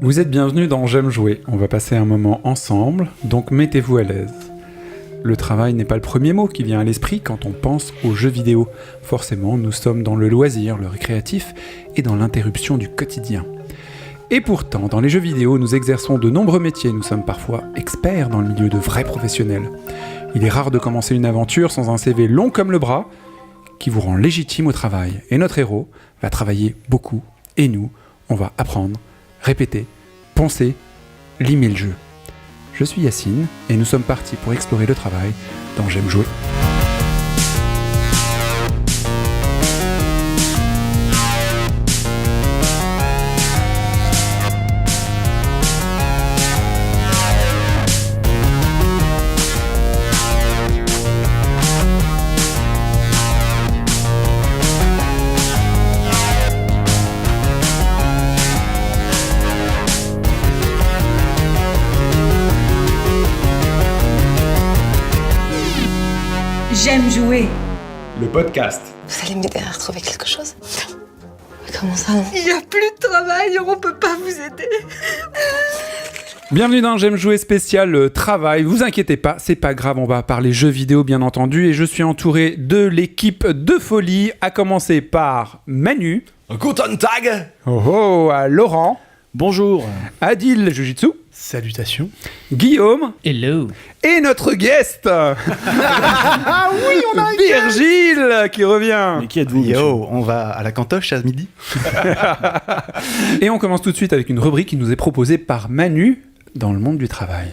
Vous êtes bienvenus dans J'aime jouer. On va passer un moment ensemble, donc mettez-vous à l'aise. Le travail n'est pas le premier mot qui vient à l'esprit quand on pense aux jeux vidéo. Forcément, nous sommes dans le loisir, le récréatif et dans l'interruption du quotidien. Et pourtant, dans les jeux vidéo, nous exerçons de nombreux métiers. Nous sommes parfois experts dans le milieu de vrais professionnels. Il est rare de commencer une aventure sans un CV long comme le bras qui vous rend légitime au travail. Et notre héros va travailler beaucoup. Et nous, on va apprendre, répéter, penser, limer le jeu. Je suis Yacine et nous sommes partis pour explorer le travail dans J'aime jouer. J'aime jouer. Le podcast. Vous allez m'aider à retrouver quelque chose ? Comment ça, non ? Il n'y a plus de travail, on peut pas vous aider. Bienvenue dans J'aime jouer spécial travail. Vous inquiétez pas, c'est pas grave, on va parler jeux vidéo bien entendu. Et je suis entouré de l'équipe de folie, à commencer par Manu. Guten Tag. Oh, à Laurent. Bonjour. Adil Jujitsu. Salutations. Guillaume. Hello. Et notre guest. Ah oui, on a un Virgile qui revient. Mais qui êtes-vous, monsieur ? Yo, on va à la cantoche à midi. Et on commence tout de suite avec une rubrique qui nous est proposée par Manu dans le monde du travail.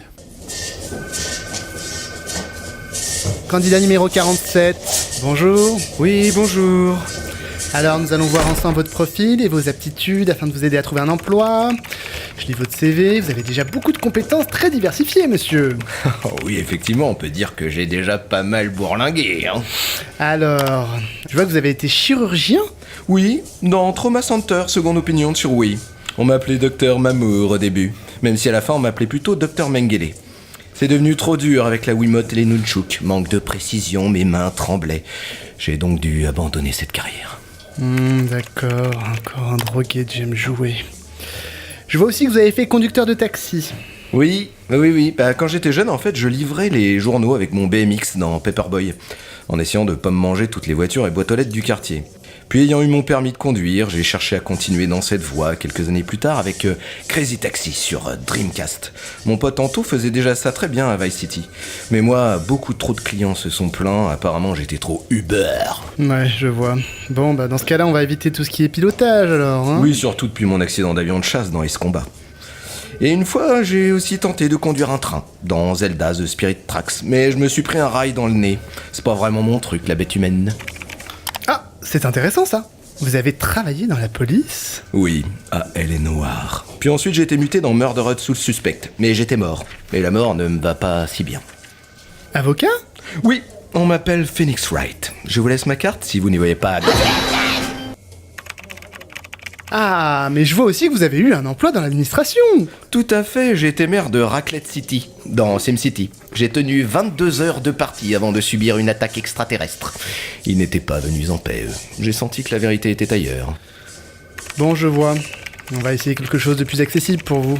Candidat numéro 47. Bonjour. Oui, bonjour. Alors, nous allons voir ensemble votre profil et vos aptitudes afin de vous aider à trouver un emploi. Je lis votre CV, vous avez déjà beaucoup de compétences très diversifiées, monsieur. Oh oui, effectivement, on peut dire que j'ai déjà pas mal bourlingué. Hein. Alors, je vois que vous avez été chirurgien. Oui, dans Trauma Center, seconde opinion sur oui. On m'appelait Docteur Mamour au début, même si à la fin on m'appelait plutôt Docteur Mengele. C'est devenu trop dur avec la Wiimote et les nunchuks. Manque de précision, mes mains tremblaient. J'ai donc dû abandonner cette carrière. D'accord, encore un drogué de J'aime jouer. Je vois aussi que vous avez fait conducteur de taxi. Oui. Bah, quand j'étais jeune, en fait, je livrais les journaux avec mon BMX dans Paperboy, en essayant de pas me manger toutes les voitures et boîtes aux lettres du quartier. Puis ayant eu mon permis de conduire, j'ai cherché à continuer dans cette voie quelques années plus tard avec Crazy Taxi sur Dreamcast. Mon pote Anto faisait déjà ça très bien à Vice City. Mais moi, beaucoup trop de clients se sont plaints, apparemment j'étais trop Uber. Ouais, je vois. Bon, bah dans ce cas-là, on va éviter tout ce qui est pilotage alors, hein. Oui, surtout depuis mon accident d'avion de chasse dans Ace Combat. Et une fois, j'ai aussi tenté de conduire un train, dans Zelda The Spirit Tracks, mais je me suis pris un rail dans le nez. C'est pas vraiment mon truc, la bête humaine. Ah, c'est intéressant ça. Vous avez travaillé dans la police ? Oui, elle est noire. Puis ensuite j'ai été muté dans Murdered Soul Suspect, mais j'étais mort. Mais la mort ne me va pas si bien. Avocat ? Oui, on m'appelle Phoenix Wright. Je vous laisse ma carte si vous n'y voyez pas. Ah, mais je vois aussi que vous avez eu un emploi dans l'administration. Tout à fait, j'ai été maire de Raclette City, dans SimCity. J'ai tenu 22 heures de partie avant de subir une attaque extraterrestre. Ils n'étaient pas venus en paix, eux. J'ai senti que la vérité était ailleurs. Bon, je vois. On va essayer quelque chose de plus accessible pour vous.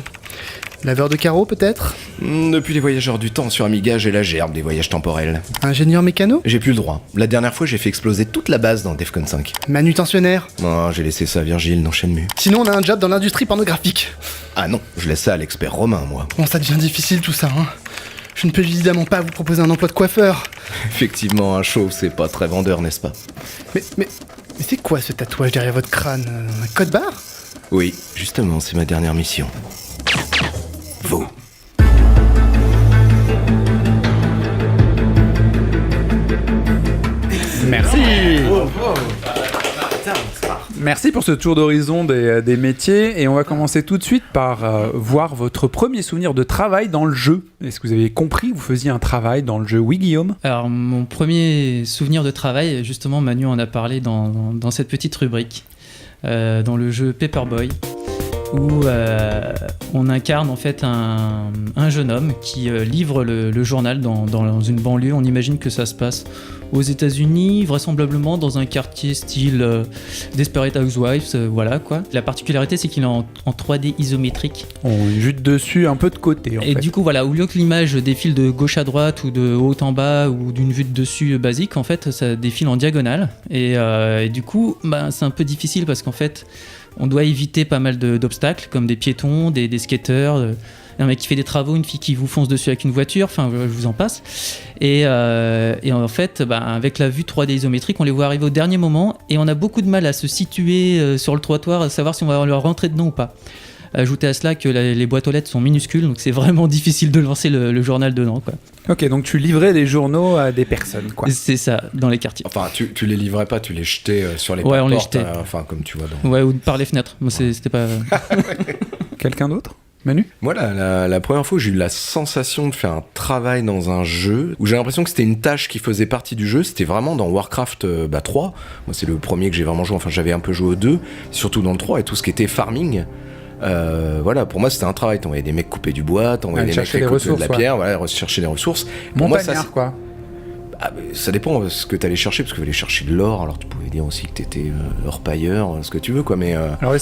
Laveur de carreaux, peut-être ? Depuis les voyageurs du temps sur Amiga, j'ai la gerbe des voyages temporels. Ingénieur mécano ? J'ai plus le droit. La dernière fois, j'ai fait exploser toute la base dans Defcon 5. Manutentionnaire ? Non, j'ai laissé ça à Virgile dans Shenmue. Sinon, on a un job dans l'industrie pornographique. Ah non, je laisse ça à l'expert Romain, moi. Bon, ça devient difficile tout ça, hein. Je ne peux évidemment pas vous proposer un emploi de coiffeur. Effectivement, un chauve, c'est pas très vendeur, n'est-ce pas ? Mais c'est quoi ce tatouage derrière votre crâne ? Un code barre ? Oui, justement, c'est ma dernière mission. Vous. Merci. Merci pour ce tour d'horizon des métiers. Et on va commencer tout de suite par voir votre premier souvenir de travail dans le jeu. Est-ce que vous avez compris que vous faisiez un travail dans le jeu ? Oui, Guillaume ? Alors, mon premier souvenir de travail, justement, Manu en a parlé dans cette petite rubrique, dans le jeu Paperboy, où on incarne en fait un jeune homme qui livre le journal dans une banlieue. On imagine que ça se passe aux États-Unis, vraisemblablement dans un quartier style Desperate Housewives, voilà quoi. La particularité, c'est qu'il est en 3D isométrique. On jute dessus un peu de côté, en Et fait. du coup, voilà, au lieu que l'image défile de gauche à droite ou de haut en bas ou d'une vue de dessus basique, en fait, ça défile en diagonale. Et du coup, c'est un peu difficile parce qu'en fait, on doit éviter pas mal d'obstacles, comme des piétons, des skateurs, un mec qui fait des travaux, une fille qui vous fonce dessus avec une voiture, enfin, je vous en passe. Et en fait, avec la vue 3D isométrique, on les voit arriver au dernier moment et on a beaucoup de mal à se situer sur le trottoir, à savoir si on va leur rentrer dedans ou pas. Ajoutez à cela que les boîtes aux lettres sont minuscules, donc c'est vraiment difficile de lancer le journal dedans, quoi. Ok, donc tu livrais des journaux à des personnes, quoi. C'est ça, dans les quartiers. Enfin, tu les livrais pas, tu les jetais sur les Ouais, on les portes, jetait. enfin, comme tu vois dans... Ouais, ou par les fenêtres. Moi, c'était pas... Quelqu'un d'autre ? Manu ? Moi, la première fois où j'ai eu la sensation de faire un travail dans un jeu, où j'ai l'impression que c'était une tâche qui faisait partie du jeu, c'était vraiment dans Warcraft 3. Moi, c'est le premier que j'ai vraiment joué, enfin, j'avais un peu joué au 2, surtout dans le 3, et tout ce qui était farming. Voilà, pour moi, c'était un travail. T'envoyais des mecs couper du bois, t'envoyais des mecs récolter de la pierre, voilà, chercher des ressources. Pour moi, ça, quoi. ça dépend de ce que t'allais chercher, parce que t'allais chercher de l'or, alors tu pouvais dire aussi que t'étais orpailleur, ce que tu veux, quoi, mais... Alors,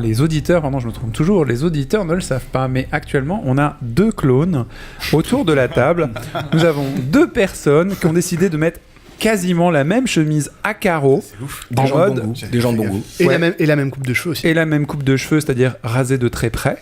les auditeurs, pardon, je me trompe toujours, les auditeurs ne le savent pas, mais actuellement, on a 2 clones autour de la table. Nous avons 2 personnes qui ont décidé de mettre quasiment la même chemise à carreaux, Des gens de bon goût. Des gens de bon goût. Et, Ouais. la même coupe de cheveux aussi. Et la même coupe de cheveux, c'est-à-dire rasée de très près.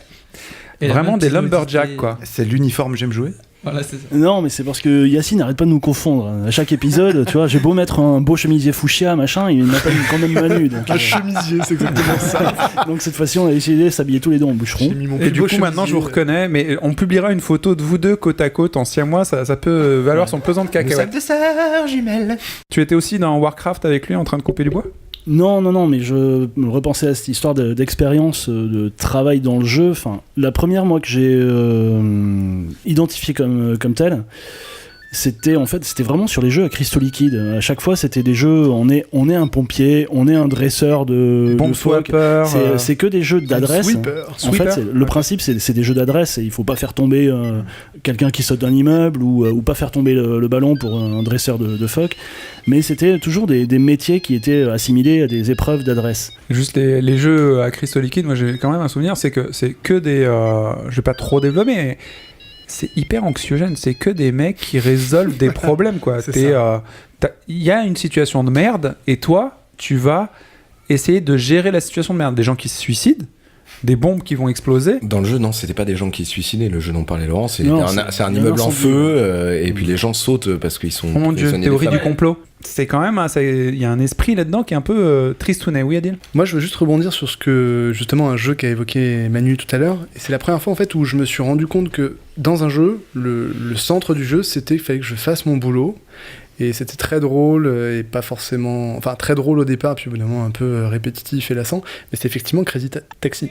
Et la Vraiment même des pilosité. lumberjacks, quoi. C'est l'uniforme J'aime jouer. Voilà, c'est ça. Non, mais c'est parce que Yacine n'arrête pas de nous confondre. À chaque épisode, tu vois, j'ai beau mettre un beau chemisier fuchsia, machin, il m'appelle quand même Manu. Donc, Un chemisier, c'est exactement ça. donc cette fois-ci, on a décidé de s'habiller tous les deux en bûcheron. J'ai mis mon Et plus du beau coup, maintenant, je vous chemisier. reconnais, mais on publiera une photo de vous deux côte à côte en siamois, ça peut valoir son pesant de cacahuètes. de sœurs jumelles. Tu étais aussi dans Warcraft avec lui en train de couper du bois ? Non, mais je me repensais à cette histoire d'expérience, de travail dans le jeu. Enfin, la première, moi, que j'ai identifiée comme telle, c'était vraiment sur les jeux à cristaux liquides. À chaque fois, c'était des jeux, on est un pompier, on est un dresseur de Bomb phoques. swapper. C'est que des jeux d'adresse. Sweeper. En fait, le principe, c'est des jeux d'adresse et il faut pas faire tomber quelqu'un qui saute d'un immeuble ou pas faire tomber le ballon pour un dresseur de phoques. Mais c'était toujours des métiers qui étaient assimilés à des épreuves d'adresse. Juste les jeux à cristaux liquides, moi j'ai quand même un souvenir, c'est que des... je vais pas trop développer, mais c'est hyper anxiogène, c'est que des mecs qui résolvent des problèmes, quoi. C'est Il y a une situation de merde, et toi, tu vas essayer de gérer la situation de merde. Des gens qui se suicident, des bombes qui vont exploser. Dans le jeu, non, c'était pas des gens qui se suicidaient. Le jeu dont parlait Laurent, c'est Non, c'est un c'est immeuble un en incendie. feu, et puis les gens sautent parce qu'ils sont Oh mon dieu, prisonniers théorie des du femmes. complot. C'est quand même, il y a un esprit là-dedans qui est un peu tristounet, oui Adil ? Moi, je veux juste rebondir sur ce que, justement, un jeu qu'a évoqué Manu tout à l'heure. Et c'est la première fois, en fait, où je me suis rendu compte que, dans un jeu, le centre du jeu, c'était qu'il fallait que je fasse mon boulot. Et c'était très drôle, et pas forcément... Enfin, très drôle au départ, puis au bout d'un moment, un peu répétitif et lassant. Mais c'est effectivement Crazy Taxi.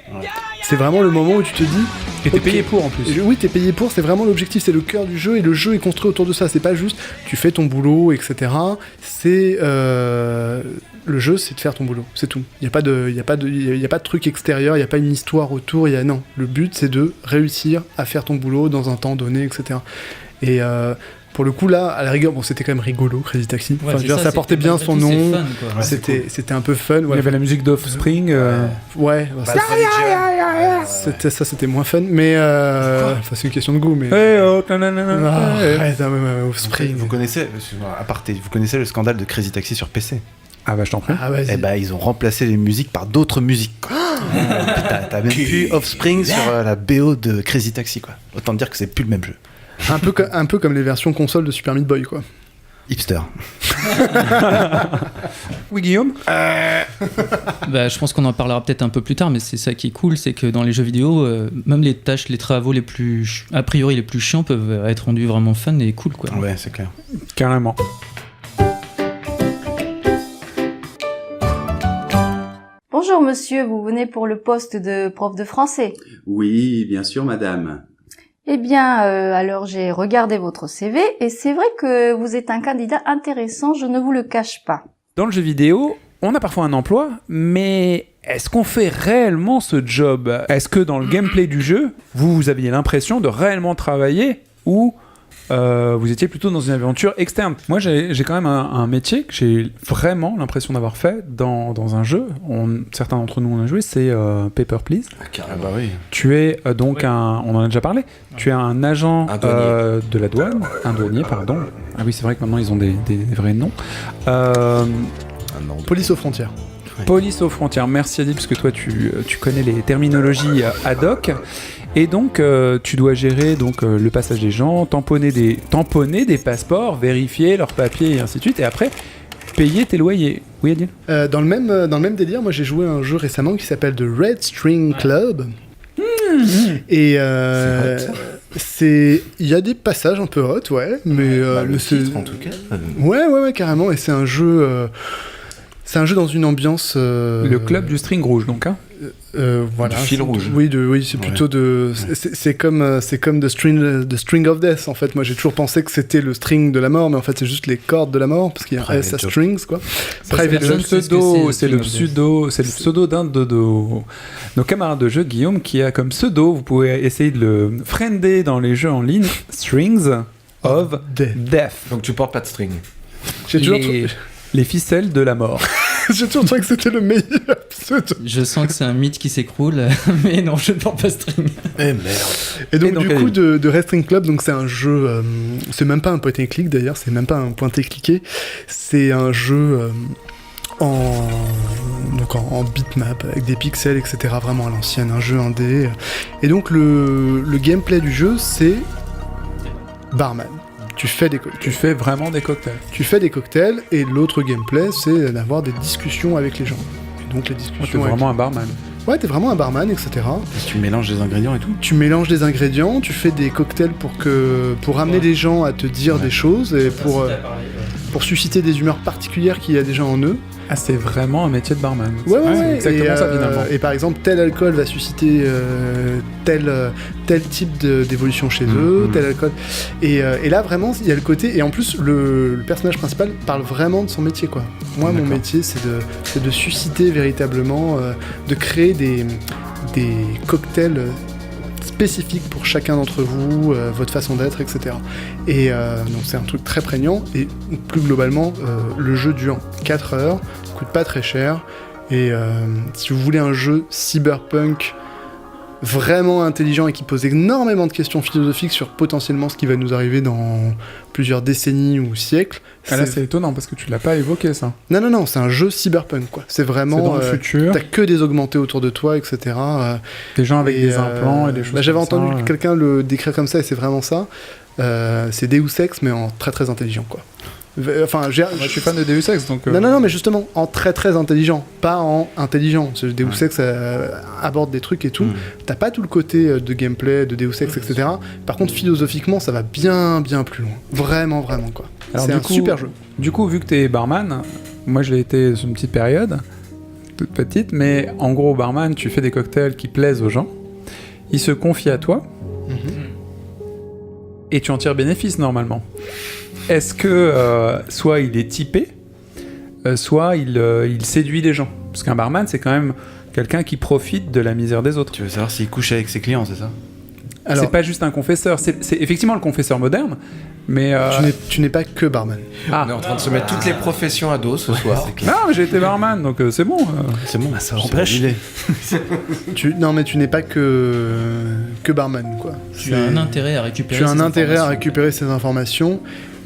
C'est vraiment le moment où tu te dis... Et t'es Ok. payé pour en plus. Oui, t'es payé pour, c'est vraiment l'objectif, c'est le cœur du jeu, et le jeu est construit autour de ça. C'est pas juste, tu fais ton boulot, etc. C'est... le jeu, c'est de faire ton boulot, c'est tout. Il n'y a pas de truc extérieur, il n'y a pas une histoire autour, non. Le but, c'est de réussir à faire ton boulot dans un temps donné, etc. Et pour le coup, là, à la rigueur, bon, c'était quand même rigolo, Crazy Taxi. Ouais, Enfin, je veux c'est dire, ça portait bien malgré son tout, c'est nom. fun, quoi. C'était un peu fun. Il y Ouais, avait la musique d'Offspring. c'était moins fun, mais enfin, c'est une question de goût, mais. Hey, oh, nanana, Ah, hey. arrête, Offspring. Vous connaissez, excuse-moi, aparté, vous connaissez le scandale de Crazy Taxi sur PC? Ah bah je t'en prie. Ah, vas-y. Eh ben, ils ont remplacé les musiques par d'autres musiques. quoi. T'as même plus Offspring sur la BO de Crazy Taxi, quoi. Autant dire que c'est plus le même jeu. Un peu comme les versions console de Super Meat Boy, quoi. Hipster. Oui Guillaume ? Je pense qu'on en parlera peut-être un peu plus tard, mais c'est ça qui est cool, c'est que dans les jeux vidéo, même les tâches, les travaux les plus, a priori les plus chiants peuvent être rendus vraiment fun et cool, quoi. Ouais, c'est clair. Carrément. Bonjour monsieur, vous venez pour le poste de prof de français. Oui, bien sûr, madame. Eh bien, alors j'ai regardé votre CV et c'est vrai que vous êtes un candidat intéressant, je ne vous le cache pas. Dans le jeu vidéo, on a parfois un emploi, mais est-ce qu'on fait réellement ce job ? Est-ce que dans le gameplay du jeu, vous aviez l'impression de réellement travailler ou vous étiez plutôt dans une aventure externe. Moi, j'ai quand même un métier que j'ai vraiment l'impression d'avoir fait dans un jeu. Certains d'entre nous en ont joué, c'est Paper Please. Carrément. bah oui. Tu es donc on en a déjà parlé, tu es un agent de la douane, un douanier, pardon. Ah oui, c'est vrai que maintenant ils ont des vrais noms. Police aux frontières. Police aux frontières, merci Adil, parce que toi tu connais les terminologies ad hoc. Et donc tu dois gérer donc, le passage des gens, tamponner des passeports, vérifier leurs papiers et ainsi de suite, et après payer tes loyers. Oui Adil ? Dans le même délire, moi j'ai joué à un jeu récemment qui s'appelle The Red String Club. Et il y a des passages un peu hot, ouais, mais le c'est titre en tout cas. ouais carrément, et c'est un jeu dans une ambiance Le club du string rouge donc hein. Voilà, du fil rouge. Oui, c'est plutôt de. C'est comme The String of Death. En fait, moi, j'ai toujours pensé que c'était le string de la mort, mais en fait, c'est juste les cordes de la mort parce qu'il y a un S à strings, quoi. C'est le pseudo d'un de nos camarades de jeu, Guillaume, qui a comme pseudo. Vous pouvez essayer de le friender dans les jeux en ligne. Strings of Death. Donc tu portes pas de string. J'ai toujours les ficelles de la mort. J'ai toujours trouvé que c'était le meilleur pseudo. Je sens que c'est un mythe qui s'écroule, mais non, je ne porte pas string. Eh merde. Et donc, du coup, de Red String Club, donc c'est un jeu. C'est même pas un point and click d'ailleurs, c'est même pas un pointé cliqué. C'est un jeu en bitmap avec des pixels, etc. Vraiment à l'ancienne, un jeu indé. Et donc, le gameplay du jeu, c'est barman. Tu fais vraiment des cocktails. Tu fais des cocktails et l'autre gameplay, c'est d'avoir des discussions avec les gens. Et donc les discussions. T'es vraiment un barman. Ouais, t'es vraiment un barman, etc. Et tu mélanges des ingrédients et tout. Tu mélanges des ingrédients, tu fais des cocktails pour amener les gens à te dire des choses et pour susciter des humeurs particulières qu'il y a déjà en eux. Ah, c'est vraiment un métier de barman. Ouais. C'est exactement ça finalement. Et par exemple, tel alcool va susciter tel type d'évolution chez eux, tel alcool. Et là, vraiment, il y a le côté. Et en plus, le personnage principal parle vraiment de son métier, quoi. Moi, mon métier, c'est de susciter véritablement, de créer des cocktails spécifiques pour chacun d'entre vous, votre façon d'être, etc. Et donc c'est un truc très prégnant, et plus globalement, le jeu dure 4 heures, coûte pas très cher, et si vous voulez un jeu cyberpunk vraiment intelligent et qui pose énormément de questions philosophiques sur potentiellement ce qui va nous arriver dans plusieurs décennies ou siècles. Ah là, c'est étonnant parce que tu l'as pas évoqué ça. Non, c'est un jeu cyberpunk, quoi. C'est vraiment. C'est dans le futur. T'as que des augmentés autour de toi, etc. Des gens avec des implants et des choses. J'avais entendu quelqu'un le décrire comme ça et c'est vraiment ça. C'est Deus Ex, mais en très très intelligent, quoi. Enfin, je suis fan de Deus Ex, donc... Non, mais justement, en très très intelligent, pas en intelligent. Deus Ex aborde des trucs et tout. T'as pas tout le côté de gameplay, de Deus Ex, etc. Par contre, philosophiquement, ça va bien plus loin. Vraiment, quoi. C'est un super jeu. Du coup, vu que t'es barman, moi je l'ai été sur une petite période, toute petite, mais en gros, barman, tu fais des cocktails qui plaisent aux gens, ils se confient à toi, et tu en tires bénéfice normalement. Est-ce que soit il est typé, soit il séduit les gens? Parce qu'un barman, c'est quand même quelqu'un qui profite de la misère des autres. Tu veux savoir s'il couche avec ses clients, c'est ça? Alors, c'est pas juste un confesseur, c'est effectivement le confesseur moderne, mais... Tu n'es pas que barman. On est en train de se mettre toutes les professions à dos ce soir. Non, mais j'ai été barman, donc c'est bon. C'est bon, ça empêche. Non, mais tu n'es pas que barman, quoi. Tu as un intérêt à récupérer ces informations.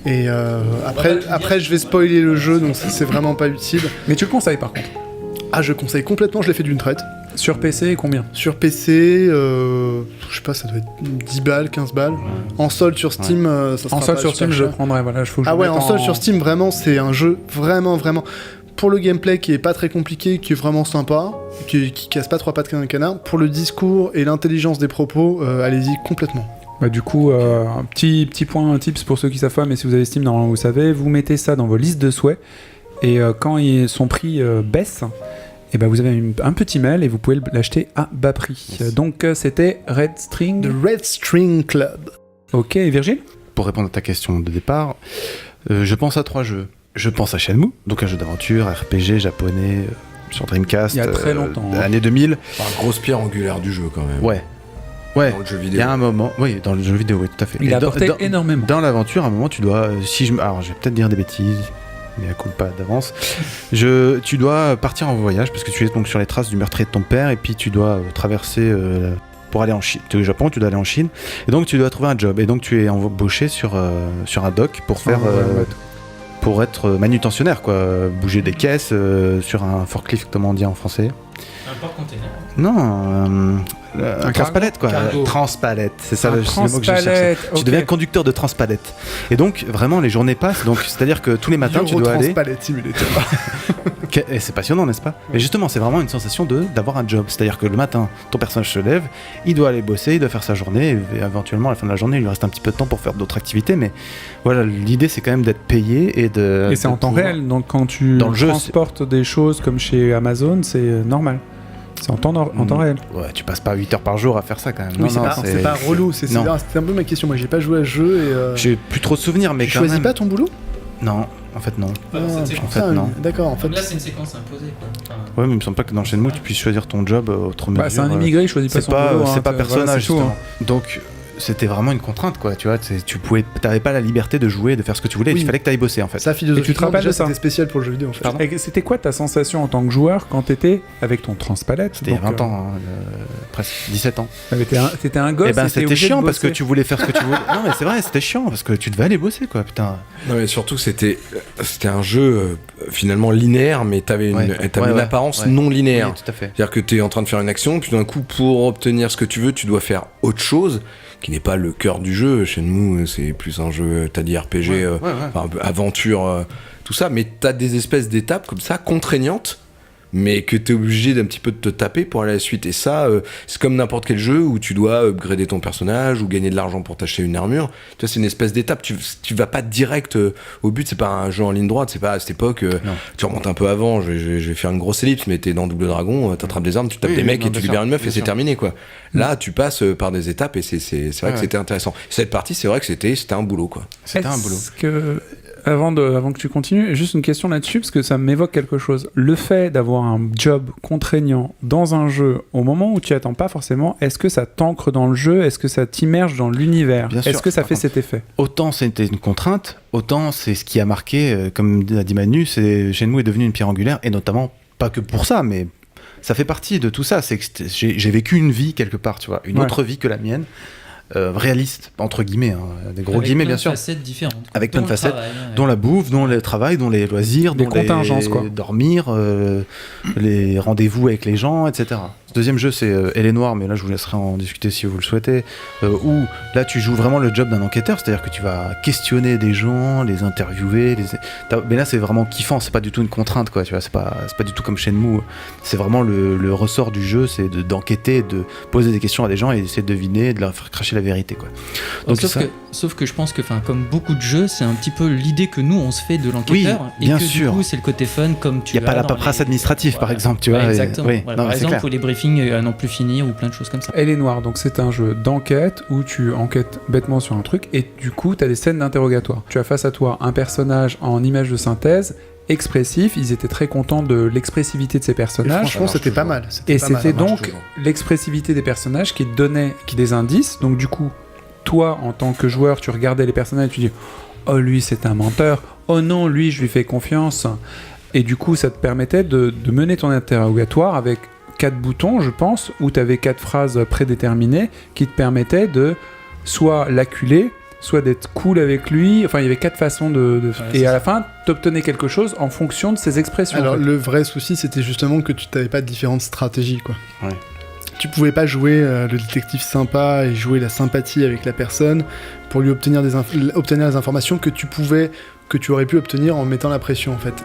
Et après, je vais spoiler le jeu, donc c'est vraiment pas utile. Mais tu le conseilles par contre? Ah, je conseille complètement, je l'ai fait d'une traite. Sur PC, combien? Sur PC, je sais pas, ça doit être 10 balles, 15 balles. En solde sur Steam, ça sera en solde sur Steam, je prendrais, voilà. En solde sur Steam, vraiment, c'est un jeu vraiment... Pour le gameplay qui est pas très compliqué, qui est vraiment sympa, qui casse pas trois pattes qu'un canard, pour le discours et l'intelligence des propos, allez-y complètement. Bah, du coup, un petit point, un tips pour ceux qui savent pas, mais si vous avez Steam, normalement vous savez, vous mettez ça dans vos listes de souhaits, et quand son prix baisse, et ben vous avez un petit mail et vous pouvez l'acheter à bas prix. Donc c'était Red String... The Red String Club. Ok, Virgile? Pour répondre à ta question de départ, je pense à 3 jeux. Je pense à Shenmue, donc un jeu d'aventure, RPG japonais, sur Dreamcast. Il y a très longtemps. L'année 2000. Grosse pierre angulaire du jeu quand même. Ouais. Ouais, dans le jeu il vidéo. y a un moment, oui, dans le jeu vidéo, oui, tout à fait. Il Et a apporté énormément. Dans l'aventure, à un moment, tu dois, alors je vais peut-être dire des bêtises, mais à coup pas d'avance. Tu dois partir en voyage parce que tu es donc sur les traces du meurtrier de ton père et puis tu dois traverser pour aller en Chine. Tu es au Japon, tu dois aller en Chine et donc tu dois trouver un job et donc tu es embauché sur un dock pour faire. Pour être manutentionnaire, quoi, bouger des caisses sur un forklift, comment on dit en français. Un porte-container. Non, un transpalette, quoi. Cargo. Transpalette, c'est ça le mot que je cherchais. Transpalette, Tu ok. deviens conducteur de transpalette. Et donc, vraiment, les journées passent. Donc, c'est-à-dire que tous les matins, tu dois aller. Transpalette Simulator. Et c'est passionnant, n'est-ce pas? Mais justement, c'est vraiment une sensation d'avoir un job. C'est-à-dire que le matin, ton personnage se lève, il doit aller bosser, il doit faire sa journée, et éventuellement, à la fin de la journée, il lui reste un petit peu de temps pour faire d'autres activités. Mais voilà, l'idée, c'est quand même d'être payé et de. Et c'est en temps réel, donc quand tu Dans le jeu, transportes des choses comme chez Amazon, c'est normal. C'est en temps réel. Ouais, tu passes pas 8 heures par jour à faire ça quand même. Oui, c'est pas relou. C'est Non. un peu ma question. Moi, j'ai pas joué à ce jeu et. J'ai plus trop de souvenirs, mais Tu quand choisis même. pas ton boulot? Non, en fait, non. Pas dans cette séquence. En fait, non. D'accord, en fait. Là, c'est une séquence imposée, quoi. Enfin, Ouais, mais il me semble pas que dans Shenmue, tu puisses choisir ton job autre mesure. Bah, c'est un immigré, il choisit pas C'est son pas, boulot, c'est hein, pas voilà, personnage, c'est tout, justement. Donc, c'était vraiment une contrainte, quoi. Tu vois, t'avais pas la liberté de jouer, de faire ce que tu voulais. Oui. Il fallait que t'ailles bosser, en fait. Ça, philosophiquement, Et tu te rappelles déjà, de ça? c'était spécial pour le jeu vidéo, en fait. Pardon. Et c'était quoi ta sensation en tant que joueur quand t'étais avec ton transpalette? C'était il y a Donc, 20 ans, hein, presque 17 ans. T'étais un gosse. Et ben, et t'étais c'était obligé de chiant parce que bosser. tu voulais faire ce que tu voulais. Non, mais c'est vrai, c'était chiant parce que tu devais aller bosser, quoi, putain. Non, mais surtout, c'était un jeu finalement linéaire, mais t'avais une, Ouais. t'avais une Ouais, apparence ouais. non linéaire. Oui, tout à fait. C'est-à-dire que t'es en train de faire une action, puis d'un coup, pour obtenir ce que tu veux, tu dois faire autre chose, qui n'est pas le cœur du jeu. Shenmue, c'est plus un jeu, t'as dit RPG, Ouais. enfin, aventure, tout ça, mais t'as des espèces d'étapes comme ça, contraignantes, mais que t'es obligé d'un petit peu de te taper pour aller à la suite. Et ça, c'est comme n'importe quel jeu où tu dois upgrader ton personnage ou gagner de l'argent pour t'acheter une armure. Tu vois, c'est une espèce d'étape. Tu vas pas direct au but. C'est pas un jeu en ligne droite. C'est pas à cette époque. Tu remontes un peu avant. Je vais faire une grosse ellipse, mais t'es dans Double Dragon, t'attrapes des armes, tu tapes Oui, des mecs non, et tu bien libères sûr, une meuf bien et c'est sûr. terminé, quoi. Là, tu passes par des étapes et c'est vrai que Ouais. c'était intéressant. Cette partie, c'est vrai que c'était un boulot, quoi. C'était un boulot. Est-ce que, avant que tu continues, juste une question là-dessus, parce que ça m'évoque quelque chose. Le fait d'avoir un job contraignant dans un jeu, au moment où tu attends pas forcément, est-ce que ça t'ancre dans le jeu? Est-ce que ça t'immerge dans l'univers? Bien sûr, Est-ce que ça par fait contre. cet effet? Autant c'était une contrainte, autant c'est ce qui a marqué, comme a dit Manu, Shenmue est devenu une pierre angulaire, et notamment, pas que pour ça, mais ça fait partie de tout ça. C'est que j'ai vécu une vie quelque part, tu vois, une Ouais. autre vie que la mienne, réaliste, entre guillemets, hein, des gros avec guillemets, plein bien de sûr. facettes différentes. Avec plein de Dont le facettes, travail, ouais. dont la bouffe, dont le travail, dont les loisirs, Des dont contingences, quoi. dormir, les rendez-vous avec les gens, etc. Ce deuxième jeu, c'est Elle est noire, mais là, je vous laisserai en discuter si vous le souhaitez, où là, tu joues vraiment le job d'un enquêteur, c'est-à-dire que tu vas questionner des gens, les interviewer, mais là, c'est vraiment kiffant, c'est pas du tout une contrainte, quoi, tu vois, c'est pas du tout comme Shenmue, c'est vraiment le ressort du jeu, c'est d'enquêter, de poser des questions à des gens et d'essayer de deviner, de leur faire cracher la vérité, quoi. Donc, Sauf que je pense que, comme beaucoup de jeux, c'est un petit peu l'idée que nous on se fait de l'enquêteur, Oui, et bien que sûr. du coup c'est le côté fun comme tu. Il n'y a pas la paperasse administrative, par exemple, tu vois. Ouais, et- exactement. oui, Voilà, non, par mais c'est exemple, clair. où les briefings à non plus finir ou plein de choses comme ça. Elle est noire, donc c'est un jeu d'enquête où tu enquêtes bêtement sur un truc et du coup tu as des scènes d'interrogatoire. Tu as face à toi un personnage en image de synthèse expressif, ils étaient très contents de l'expressivité de ces Et personnages. franchement, c'était pas mal. Et pas mal. c'était marche donc toujours. l'expressivité des personnages qui te donnait des indices. Donc du coup, toi, en tant que joueur, tu regardais les personnages et tu dis « Oh, lui, c'est un menteur. Oh non, lui, je lui fais confiance. » Et du coup, ça te permettait de mener ton interrogatoire avec 4 boutons, je pense, où tu avais 4 phrases prédéterminées qui te permettaient de soit l'acculer, soit d'être cool avec lui. Enfin, il y avait 4 façons et à la fin, t'obtenais quelque chose en fonction de ses expressions. Alors, en fait. le vrai souci, c'était justement que tu n'avais pas de différentes stratégies, quoi. Ouais. Tu pouvais pas jouer le détective sympa et jouer la sympathie avec la personne pour lui obtenir obtenir les informations que tu aurais pu obtenir en mettant la pression, en fait.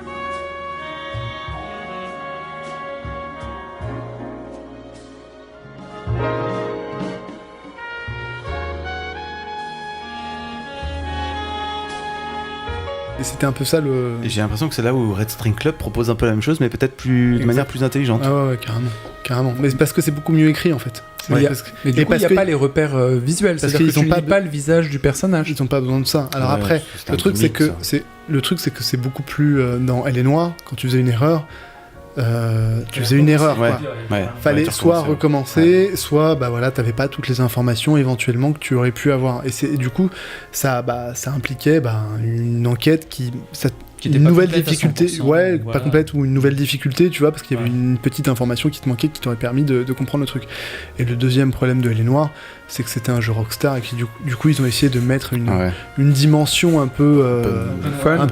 Et c'était un peu ça le... Et j'ai l'impression que c'est là où Red String Club propose un peu la même chose, mais peut-être de Exact. manière plus intelligente. Ah ouais, carrément. Mais c'est parce que c'est beaucoup mieux écrit, en fait. Mais Parce que- Mais du et coup, il parce n'y a que- pas les repères visuels. parce C'est-à-dire que qu'ils tu ont lis pas le visage du personnage. Ils ont pas besoin de ça. Alors Ouais, après, c'est le un truc c'est gimmick, que ça. c'est beaucoup plus dans Elle est noire quand tu faisais une erreur. tu faisais une erreur. Ouais. Quoi. Ouais. Fallait tu soit recommençais, recommencer, soit t'avais pas toutes les informations éventuellement que tu aurais pu avoir. Et du coup, ça impliquait une enquête qui Qui était une pas nouvelle complète à difficulté, 100%, pas voilà. complète, ou une nouvelle difficulté, tu vois, parce qu'il y avait Ouais. une petite information qui te manquait qui t'aurait permis de comprendre le truc. Et le deuxième problème de Elle est Noire, c'est que c'était un jeu Rockstar et que du coup ils ont essayé de mettre une dimension un peu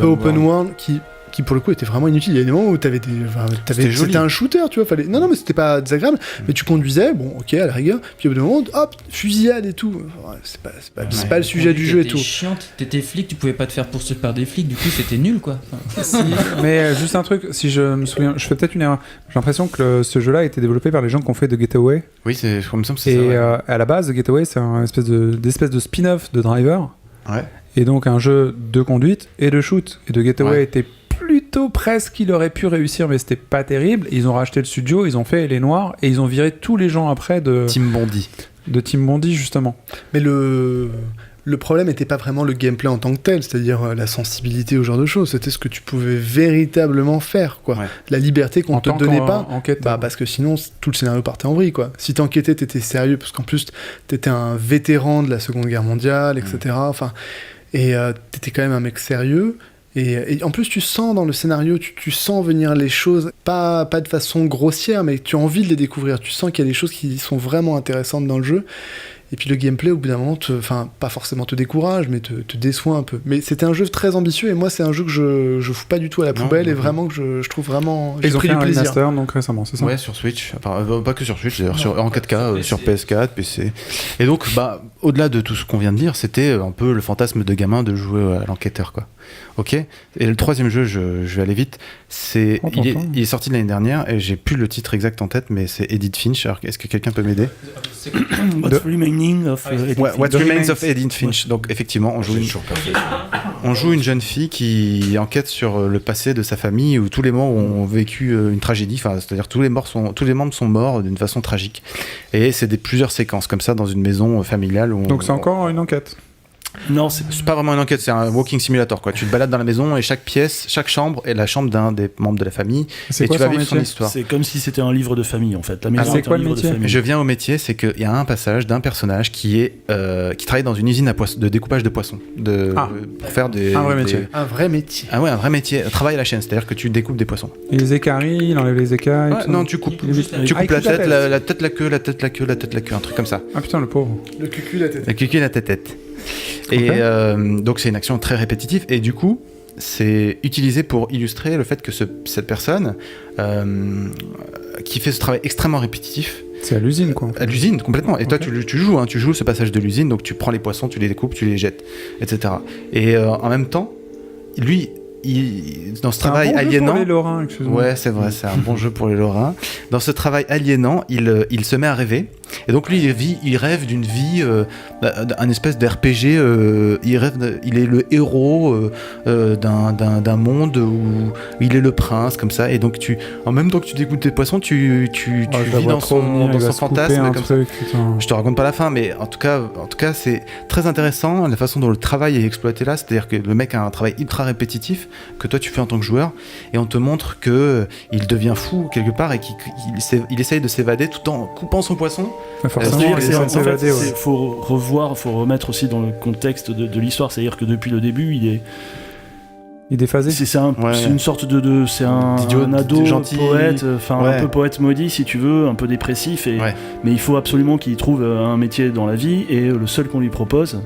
open world qui pour le coup était vraiment inutile. Il y a des moments où C'était joli. c'était un shooter, tu vois, non mais c'était pas désagréable, mais tu conduisais, bon ok à la rigueur, puis au bout d'un moment, hop, fusillade et tout. Ouais, c'est pas le sujet du jeu et tout. C'était chiante, t'étais flic, tu pouvais pas te faire poursuivre par des flics, du coup c'était nul quoi. Mais juste un truc, si je me souviens, je fais peut-être une erreur. J'ai l'impression que ce jeu-là a été développé par les gens qui ont fait The Getaway. Oui, c'est comme ça, c'est Et ça. Ouais. à la base, The Getaway, c'est un espèce de spin-off de Driver. Ouais. Et donc un jeu de conduite et de shoot. Et The Getaway était plutôt presque, il aurait pu réussir, mais c'était pas terrible. Ils ont racheté le studio, ils ont fait Elle est Noire, et ils ont viré tous les gens après de Team Bondi. De Team Bondi, justement. Mais le problème n'était pas vraiment le gameplay en tant que tel, c'est-à-dire la sensibilité au genre de choses, c'était ce que tu pouvais véritablement faire, quoi. Ouais. La liberté qu'on En te tant donnait pas, qu'enquêteur. parce que sinon tout le scénario partait en vrille, quoi. Si t'enquêtais, t'étais sérieux, parce qu'en plus t'étais un vétéran de la Seconde Guerre mondiale, etc. Enfin, et t'étais quand même un mec sérieux. Et en plus, tu sens dans le scénario, tu sens venir les choses, pas de façon grossière, mais tu as envie de les découvrir. Tu sens qu'il y a des choses qui sont vraiment intéressantes dans le jeu. Et puis le gameplay, au bout d'un moment, pas forcément te décourage, mais te déçoit un peu. Mais c'était un jeu très ambitieux, et moi, c'est un jeu que je fous pas du tout à la poubelle, et vraiment que je trouve vraiment... J'ai Ils ont pris fait du un plaisir. remaster donc récemment, c'est ça? Ouais, sur Switch. Enfin, pas que sur Switch, d'ailleurs, en 4K, sur PS4, PC. Et donc, au-delà de tout ce qu'on vient de dire, c'était un peu le fantasme de gamin de jouer à l'enquêteur, quoi. Ok. Et le troisième jeu, je vais aller vite. Il est sorti l'année dernière et j'ai plus le titre exact en tête, mais c'est Edith Finch. Alors, est-ce que quelqu'un peut m'aider? What's Remaining of Edith Finch. What Remains of Edith Finch. Donc effectivement, on joue une jeune fille qui enquête sur le passé de sa famille où tous les membres ont vécu une tragédie. Enfin, c'est-à-dire tous les membres sont morts d'une façon tragique. Et c'est plusieurs séquences comme ça dans une maison familiale. Donc c'est encore une enquête. Non, c'est pas vraiment une enquête, c'est un walking simulator, quoi. Tu te balades dans la maison et chaque pièce, chaque chambre est la chambre d'un des membres de la famille. Et tu vas vivre son histoire. C'est comme si c'était un livre de famille en fait. La maison c'est est quoi un le livre de métier? famille. Je viens au métier, c'est qu'il y a un passage d'un personnage qui travaille dans une usine de découpage de poissons. Pour faire un vrai métier. Un vrai métier. Ah ouais, un vrai métier. Travail à la chaîne, c'est-à-dire que tu découpes des poissons. Et les écailles, il enlève les écailles. Ouais, non, tu coupes. Tu coupes la tête, la tête, la queue, la tête, la queue, la tête, la queue, un truc comme ça. Ah putain, le pauvre. Le cucu, la tête. La cucu, la tête. Et donc c'est une action très répétitive et du coup c'est utilisé pour illustrer le fait que cette personne qui fait ce travail extrêmement répétitif. C'est à l'usine quoi. À l'usine complètement. Et toi tu joues ce passage de l'usine, donc tu prends les poissons, tu les découpes, tu les jettes, etc. Et en même temps, lui dans ce travail bon aliénant, pour les Lorrains, excuse-moi. ouais c'est vrai, c'est un bon jeu pour les Lorrains. Dans ce travail aliénant, il se met à rêver. Et donc lui, il rêve d'une vie, un espèce d'RPG. Il est le héros d'un monde où il est le prince, comme ça. Et donc en même temps que tu découpes tes poissons, tu vis dans son fantasme. Comme ça. Je te raconte pas la fin, mais en tout cas, c'est très intéressant la façon dont le travail est exploité là. C'est-à-dire que le mec a un travail ultra répétitif que toi tu fais en tant que joueur, et on te montre que il devient fou quelque part et qu'il essaye de s'évader tout en coupant son poisson. Faut remettre aussi dans le contexte de l'histoire, c'est-à-dire que depuis le début, il est déphasé. C'est une sorte c'est un ado gentil, poète, un peu poète maudit si tu veux, un peu dépressif, mais il faut absolument qu'il trouve un métier dans la vie, et le seul qu'on lui propose,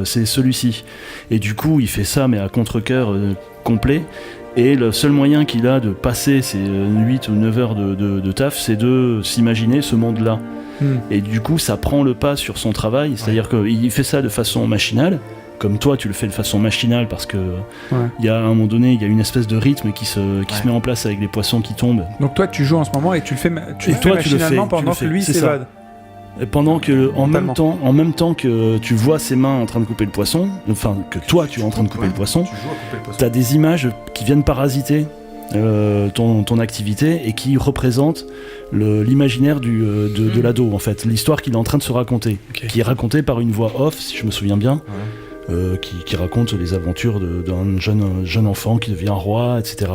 c'est celui-ci. Et du coup, il fait ça, mais à contre-cœur complet. Et le seul moyen qu'il a de passer ces 8 ou 9 heures de taf, c'est de s'imaginer ce monde-là. Et du coup, ça prend le pas sur son travail, c'est-à-dire qu'il fait ça de façon machinale, comme toi tu le fais de façon machinale, parce que il y a à un moment donné, il y a une espèce de rythme qui se met en place avec les poissons qui tombent. Donc toi tu joues en ce moment et tu le fais machinalement pendant que lui s'évade. Et pendant que, en même temps que tu vois ses mains en train de couper le poisson, enfin que toi tu es en train de couper le poisson, t'as des images qui viennent parasiter ton activité et qui représentent l'imaginaire de l'ado, en fait, l'histoire qu'il est en train de se raconter, qui est racontée par une voix off, si je me souviens bien, qui raconte les aventures d'un jeune enfant qui devient roi, etc.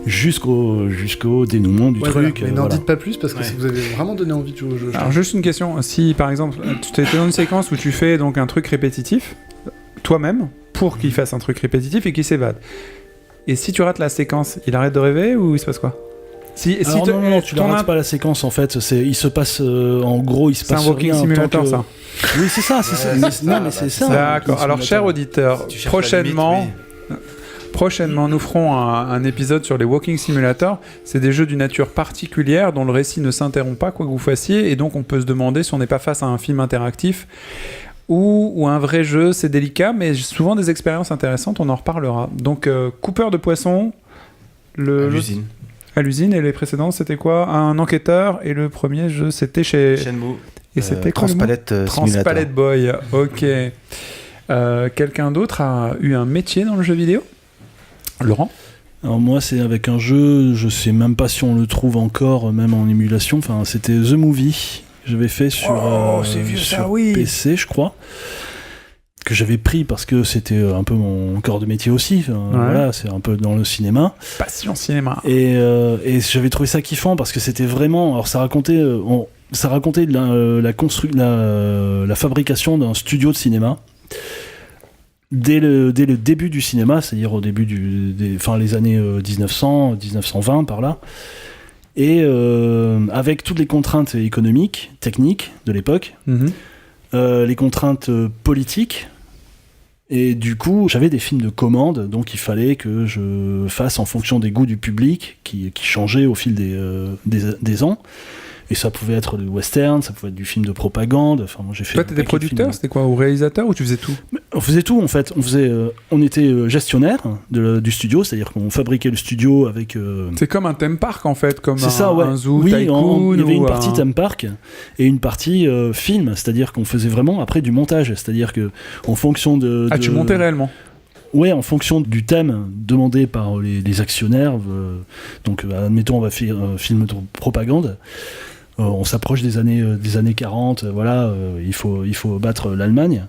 jusqu'au dénouement du truc. Mais n'en voilà. dites pas plus parce que vous avez vraiment donné envie de jouer au jeu. Alors juste une question, si par exemple tu étais dans une séquence où tu fais donc un truc répétitif, toi-même, pour qu'il fasse un truc répétitif et qu'il s'évade, et si tu rates la séquence, il arrête de rêver ou il se passe quoi? Alors non, tu n'arrêtes pas la séquence en fait. Il se passe en gros, il se passe C'est un walking rien simulator, ça. Oui, c'est ça. Non, mais c'est ça. D'accord. Alors, chers auditeurs, Si tu cherches la limite, prochainement, nous ferons un épisode sur les walking simulators. C'est des jeux d'une nature particulière dont le récit ne s'interrompt pas quoi que vous fassiez, et donc on peut se demander si on n'est pas face à un film interactif ou un vrai jeu. C'est délicat, mais souvent des expériences intéressantes. On en reparlera. Donc, coupeur de poissons. à l'usine. À l'usine, et les précédents c'était quoi? Un enquêteur, et le premier jeu c'était chez Shenmue. Et c'était quoi le mot? Transpalette Simulator. Transpalette Boy, ok. Quelqu'un d'autre a eu un métier dans le jeu vidéo? Laurent? Alors moi, c'est avec un jeu, je sais même pas si on le trouve encore, même en émulation. Enfin, c'était The Movie. J'avais fait sur, c'est vieux, sur ça, oui. PC, je crois. Que j'avais pris parce que c'était un peu mon corps de métier aussi. Enfin, voilà, c'est un peu dans le cinéma. Passion cinéma. Et j'avais trouvé ça kiffant parce que c'était vraiment. Alors, ça racontait la fabrication d'un studio de cinéma. Dès le début du cinéma, c'est-à-dire au début les années 1900, 1920 par là, et avec toutes les contraintes économiques, techniques de l'époque, les contraintes politiques, et du coup j'avais des films de commande, donc il fallait que je fasse en fonction des goûts du public qui changeaient au fil des ans. Et ça pouvait être du western, ça pouvait être du film de propagande. Enfin, moi, j'ai fait. Toi, t'étais producteur, c'était quoi, ou réalisateur, ou tu faisais tout? On faisait tout en fait. On était gestionnaire du studio, c'est-à-dire qu'on fabriquait le studio avec. C'est comme un theme park en fait, comme un zoo oui, tycoon. Il y avait une partie theme park et une partie film, c'est-à-dire qu'on faisait vraiment après du montage, c'est-à-dire que en fonction de. Ah, tu montais réellement? Ouais, en fonction du thème demandé par les actionnaires. Donc, admettons, on va faire un film de propagande. On s'approche des années 40, voilà, il faut battre l'Allemagne.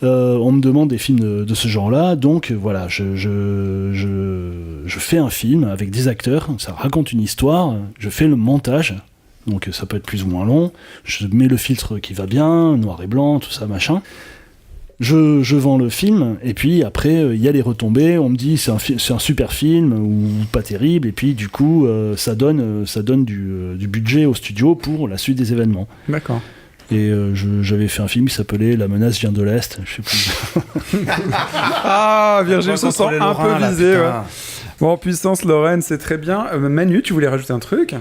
On me demande des films de ce genre-là, donc voilà, je fais un film avec des acteurs, ça raconte une histoire, je fais le montage, donc ça peut être plus ou moins long, je mets le filtre qui va bien, noir et blanc, tout ça, machin. Je vends le film, et puis après, il y a les retombées, on me dit c'est un super film, ou pas terrible, et puis du coup, ça donne du budget au studio pour la suite des événements. D'accord. Et j'avais fait un film qui s'appelait La menace vient de l'Est, je sais plus. Ah, Virgile se sent un peu visé. Ouais. Bon, puissance Lorraine, c'est très bien. Manu, tu voulais rajouter un truc?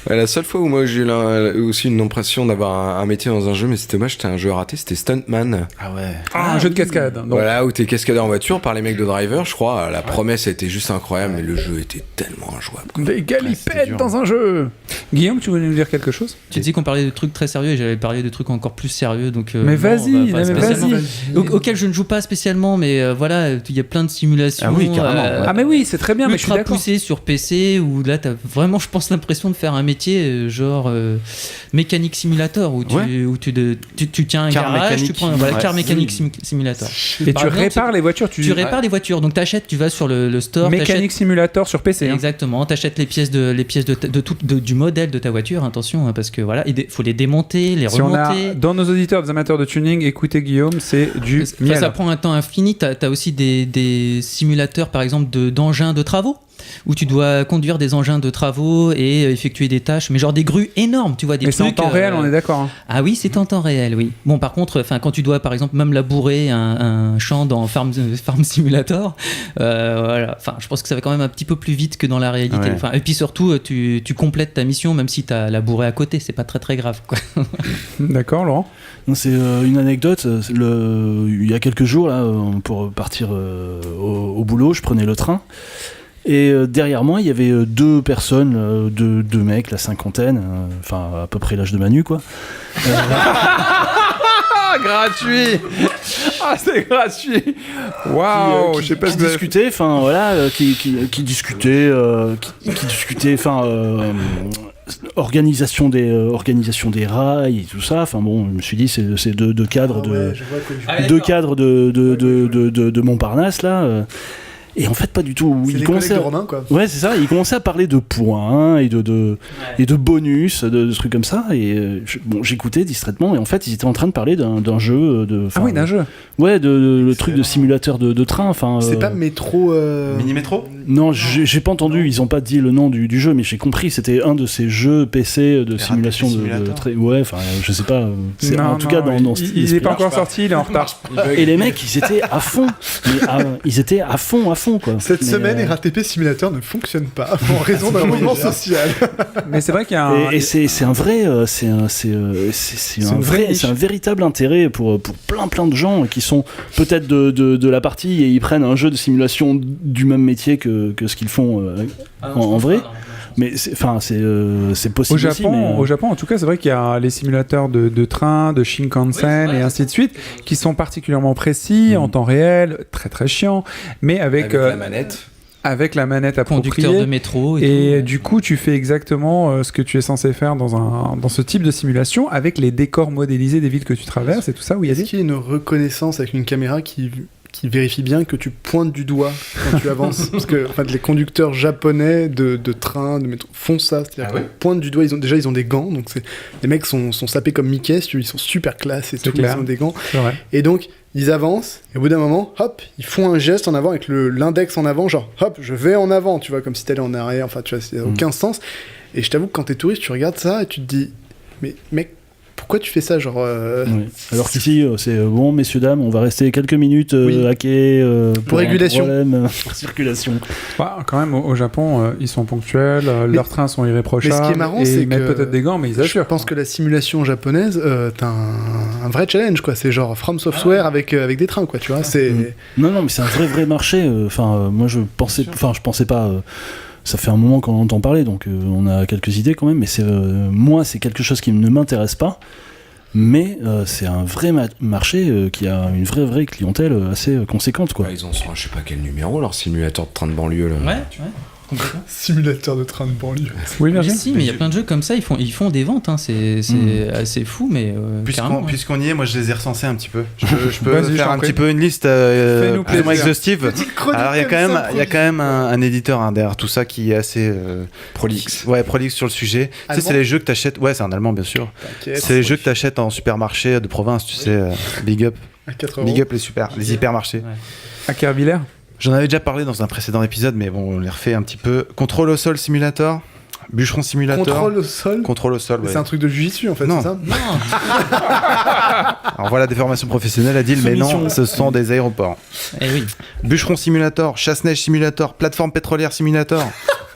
Ouais, la seule fois où moi j'ai eu aussi une impression d'avoir un métier dans un jeu, mais c'était dommage, c'était un jeu raté, c'était Stuntman. Ah ouais. Un jeu de cascade. Donc. Voilà, où t'es cascadeur en voiture par les mecs de Driver, je crois. La promesse était juste incroyable, mais le jeu était tellement injouable. Des galipettes dans un jeu. Guillaume, tu voulais nous dire quelque chose? Tu dis qu'on parlait de trucs très sérieux et j'avais parlé de trucs encore plus sérieux. Donc, mais vas-y, vas-y. Auquel je ne joue pas spécialement, mais voilà, il y a plein de simulations. Ah oui, carrément. Ah mais oui, c'est très bien, mais je suis d'accord. Poussé sur PC, où là, t'as vraiment, je pense, l'impression de faire un métier genre mécanique simulator, où tu tiens un garage, tu prends car mécanique simulator. Et tu répares les voitures. Tu répares les voitures, donc tu vas sur le store. Mécanique simulator sur PC. Exactement, t'achètes les pièces du modèle de ta voiture, attention, parce que voilà, il faut les démonter, les remonter. Dans nos auditeurs, des amateurs de tuning, écoutez Guillaume, c'est du miel. Ça prend un temps infini. T'as aussi des simulateurs, par exemple, d'engins de travaux, où tu dois conduire des engins de travaux et effectuer des tâches, mais genre des grues énormes, tu vois, des mais trucs. C'est en temps réel, on est d'accord. Hein. Ah oui, c'est en temps réel, oui. Bon, par contre, quand tu dois, par exemple, même labourer un champ dans Farm Simulator, voilà. Enfin, je pense que ça va quand même un petit peu plus vite que dans la réalité. Ouais. Enfin, et puis surtout, tu complètes ta mission, même si t'as labouré à côté, c'est pas très très grave, quoi. D'accord, Laurent. C'est une anecdote. Il y a quelques jours, là, pour partir au boulot, je prenais le train. Et derrière moi, il y avait deux personnes, deux mecs, la cinquantaine, enfin à peu près l'âge de Manu, quoi. Gratuit. Ah, c'est gratuit. Waouh, je sais pas qui discutaient, enfin voilà, qui discutaient, enfin organisation des rails et tout ça. Enfin bon, je me suis dit c'est deux cadres de Montparnasse là. Et en fait, pas du tout. C'est Il les commençait collègues de Romain, quoi. Ouais, c'est ça. Il commençait à parler de points et de bonus, de trucs comme ça. Et j'écoutais distraitement. Et en fait, ils étaient en train de parler d'un jeu. D'un jeu. Ouais, le truc de simulateur de train. C'est pas métro. Mini-métro ? Non, j'ai pas entendu. Ils ont pas dit le nom du jeu, mais j'ai compris. C'était un de ces jeux PC de simulation de train. Ouais, enfin, je sais pas. En tout cas, dans il est pas encore sorti, il est en retard. Et les mecs, ils étaient à fond. Ils étaient à fond, quoi. Cette semaine, RATP Simulator ne fonctionne pas en raison d'un mouvement social. Mais c'est vrai qu'il y a un... Et c'est un vrai, c'est un véritable intérêt pour plein de gens qui sont peut-être de la partie et ils prennent un jeu de simulation du même métier que ce qu'ils font en vrai. Mais c'est possible Au Japon, en tout cas, c'est vrai qu'il y a les simulateurs de train, de Shinkansen et ainsi de suite, qui sont particulièrement précis, en temps réel, très très chiants, mais avec la manette. Avec la manette appropriée. Conducteur de métro. Et du coup, tu fais exactement ce que tu es censé faire dans ce type de simulation, avec les décors modélisés des villes que tu traverses et tout ça. Est-ce qu'il y a une reconnaissance avec une caméra qui vérifie bien que tu pointes du doigt quand tu avances? Parce que les conducteurs japonais de train, de métro font ça. C'est-à-dire qu'ils pointent du doigt. Ils ont des gants. Donc les mecs sont sapés comme Mickey. Ils sont super classe et tout. Ils ont des gants. Et donc, ils avancent. Et au bout d'un moment, hop, ils font un geste en avant avec l'index en avant. Genre, hop, je vais en avant. Tu vois, comme si t'allais en arrière. Enfin, tu vois, ça n'a aucun sens. Et je t'avoue que quand t'es touriste, tu regardes ça et tu te dis, mais mec, pourquoi tu fais ça, genre Oui. Alors qu'ici, c'est bon, messieurs, dames, on va rester quelques minutes à quai pour régulation. Pour circulation. Quand même, au Japon, ils sont ponctuels, leurs trains sont irréprochables. Mais ce qui est marrant, et c'est ils mettent peut-être des gants, mais ils assurent. Je pense que la simulation japonaise, t'as un vrai challenge, quoi. C'est genre From Software avec des trains, quoi. Tu vois, c'est. Non, mais c'est un vrai marché. Moi, je pensais pas. Ça fait un moment qu'on entend parler, donc on a quelques idées quand même, mais moi, c'est quelque chose qui ne m'intéresse pas, mais c'est un vrai marché qui a une vraie clientèle assez conséquente, quoi. Ils ont je sais pas quel numéro, leur simulateur de train de banlieue, là. Ouais. Simulateur de train de banlieue. Oui, Virgile. Si, mais il y a plein de jeux comme ça, ils font des ventes, hein. C'est assez fou, mais puisqu'on y est, moi je les ai recensés un petit peu. Je peux Vas-y, faire un prie. petit peu une liste plus ou moins exhaustive. Alors il y a quand même un éditeur derrière tout ça qui est assez prolixe. Ouais, prolixe sur le sujet. Tu sais, c'est les jeux que t'achètes. Ouais, c'est un allemand bien sûr. C'est les jeux que t'achètes en supermarché de province, tu sais. Big up. Big up les hypermarchés. À Kervillers. J'en avais déjà parlé dans un précédent épisode, mais bon, on les refait un petit peu. Contrôle au sol simulator, bûcheron simulator. Contrôle au sol, ouais. C'est un truc de jiu-jitsu en fait, non. c'est ça? Non. Alors voilà des formations professionnelles, Adil, mais non, ce sont des aéroports. Eh oui. Bûcheron simulator, chasse-neige simulator, plateforme pétrolière simulator,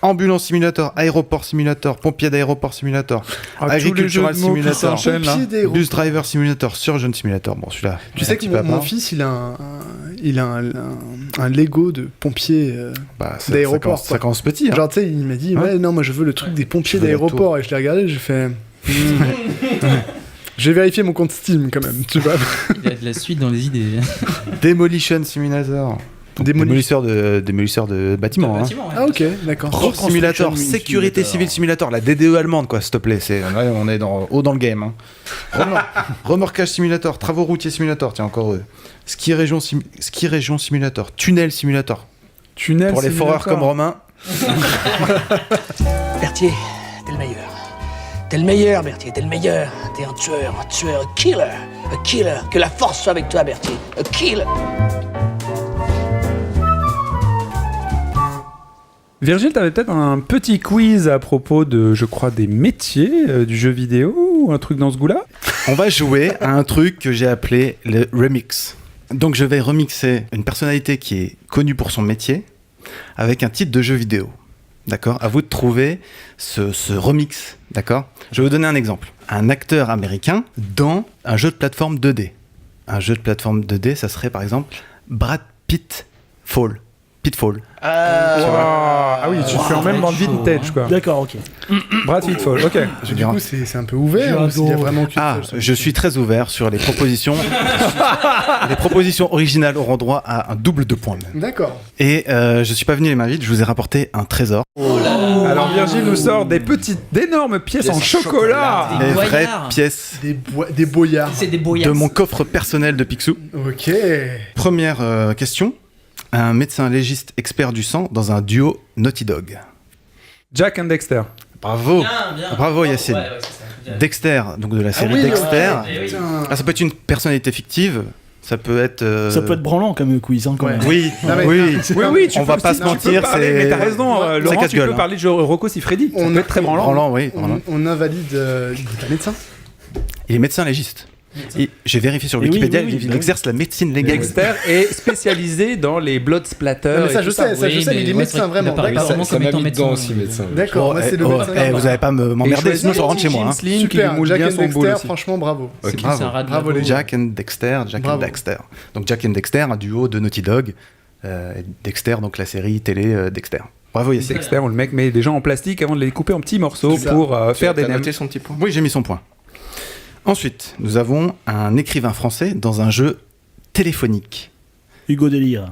ambulance simulator, aéroport simulator, pompier d'aéroport simulator, agricultural simulator, bus driver simulator, surgeon simulator. Bon, celui-là. Tu sais que mon fils, il a un Lego de pompier d'aéroport. Ça commence petit. Hein. Genre, tu sais, il m'a dit, non, moi je veux le truc des pompiers d'aéroport. Et je l'ai regardé, j'ai fait. J'ai vérifié mon compte Steam quand même, tu vois. Il y a de la suite dans les idées. Demolition simulator. Démolisseur de bâtiments. Ah ok, d'accord. Port simulator, sécurité civile simulator, la DDE allemande quoi, s'il te plaît. On est haut dans le game. Hein. Remorquage simulator, travaux routiers simulator, tiens encore ski région simulator, tunnel simulator. Pour les foreurs comme Romain. Berthier, t'es le meilleur. T'es le meilleur, Berthier, t'es le meilleur. T'es un tueur, un killer. Que la force soit avec toi, Berthier. A killer. Virgile, t'avais peut-être un petit quiz à propos de, je crois, des métiers du jeu vidéo ou un truc dans ce goût-là? On va jouer à un truc que j'ai appelé le remix. Donc je vais remixer une personnalité qui est connue pour son métier avec un titre de jeu vidéo. D'accord? À vous de trouver ce remix. D'accord? Je vais vous donner un exemple. Un acteur américain dans un jeu de plateforme 2D. Un jeu de plateforme 2D, ça serait par exemple Brad Pitfall. Ah oui, tu fais même dans le vintage quoi. D'accord, ok. Brad Pitfall, ok. Du coup, c'est un peu ouvert ou il y a vraiment je suis très ouvert sur les propositions. Les propositions originales auront droit à un double de points même. D'accord. Et je suis pas venu les mains vides, je vous ai rapporté un trésor. Alors Virgile nous sort d'énormes pièces en chocolat. Les vraies pièces. Des boyards. C'est des boyards. De mon coffre personnel de Picsou. Ok. Première question. Un médecin légiste expert du sang dans un duo Naughty Dog. Jack and Dexter. Bravo. Bien. Bravo Yacine. Ouais, c'est ça. Bien. Dexter, donc de la série oui, Dexter. ouais, oui. Ah, ça peut être une personnalité fictive. Ça peut être. Ça peut être branlant comme quiz, hein, quand même. Oui, Non, mais- Oui, On va pas se mentir, Mais t'as c'est. raison, c'est Laurent, tu casse-gueule, peux hein. parler de Rocco Siffredi. Ça On peut a- être très branlant. Branlant, oui. branlant. On invalide. Il est pas médecin. Il est médecin légiste. Et j'ai vérifié sur Et oui, Wikipédia, oui, oui, il bah oui. exerce la médecine légale. Dexter est spécialisé dans les blood splatters. Mais ça, et je tout ça. sais, ça, je Oui, sais, mais il est ouais, médecin, c'est vrai, vraiment. il apparaît D'accord. vraiment Ça comme m'a étant mis médecin. dedans aussi, médecin. D'accord, moi, c'est le médecin. Vous n'allez pas m'emmerder, sinon je rentre chez moi. hein. Sling, qui Super, moule Jack bien and son boule Dexter, aussi. franchement, bravo. C'est Ok, bien, c'est un bravo. rat de Bravo, labo. les gars. Jack and Dexter, Bravo. Donc Jack and Dexter, un duo de Naughty Dog. Et Dexter, donc la série télé Dexter. Bravo Yacine. Dexter, où le mec met des gens en plastique avant de les couper en petits morceaux C'est ça. pour faire des T'as nems. noté son petit point. Oui, j'ai mis son point. Ensuite, nous avons un écrivain français dans un jeu téléphonique. Hugo Délire.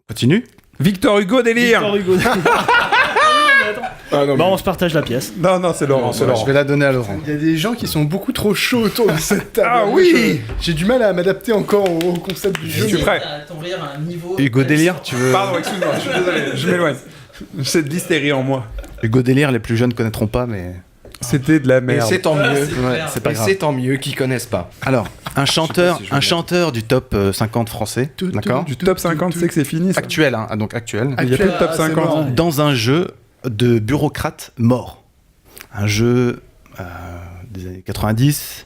Continue. Victor Hugo délire. Victor Hugo Délire. Ah non, Bah, on se partage la pièce. Non, c'est Laurent, c'est Laurent. Je vais la donner à Laurent. Il y a des gens qui sont beaucoup trop chauds autour de cette table. Ah oui. J'ai du mal à m'adapter encore au concept du jeu. Je suis prêt. Ton rire à un niveau. Hugo Délire, tu veux. Pardon, excuse-moi, je suis désolé, je m'éloigne. J'ai cette d'hystérie en moi. Hugo Délire, les plus jeunes connaîtront pas, mais. C'était de la Et merde. c'est tant mieux. Ouais, c'est pas Et grave. c'est tant mieux qu'ils connaissent pas. Alors, un chanteur, si je veux bien. du top 50 français, d'accord. Du top 50, c'est que c'est fini. Ça. Actuel, hein, donc actuel. Il n'y a plus de top Ah, c'est 50. mort. Dans un jeu de bureaucrate mort. Un jeu des années 90,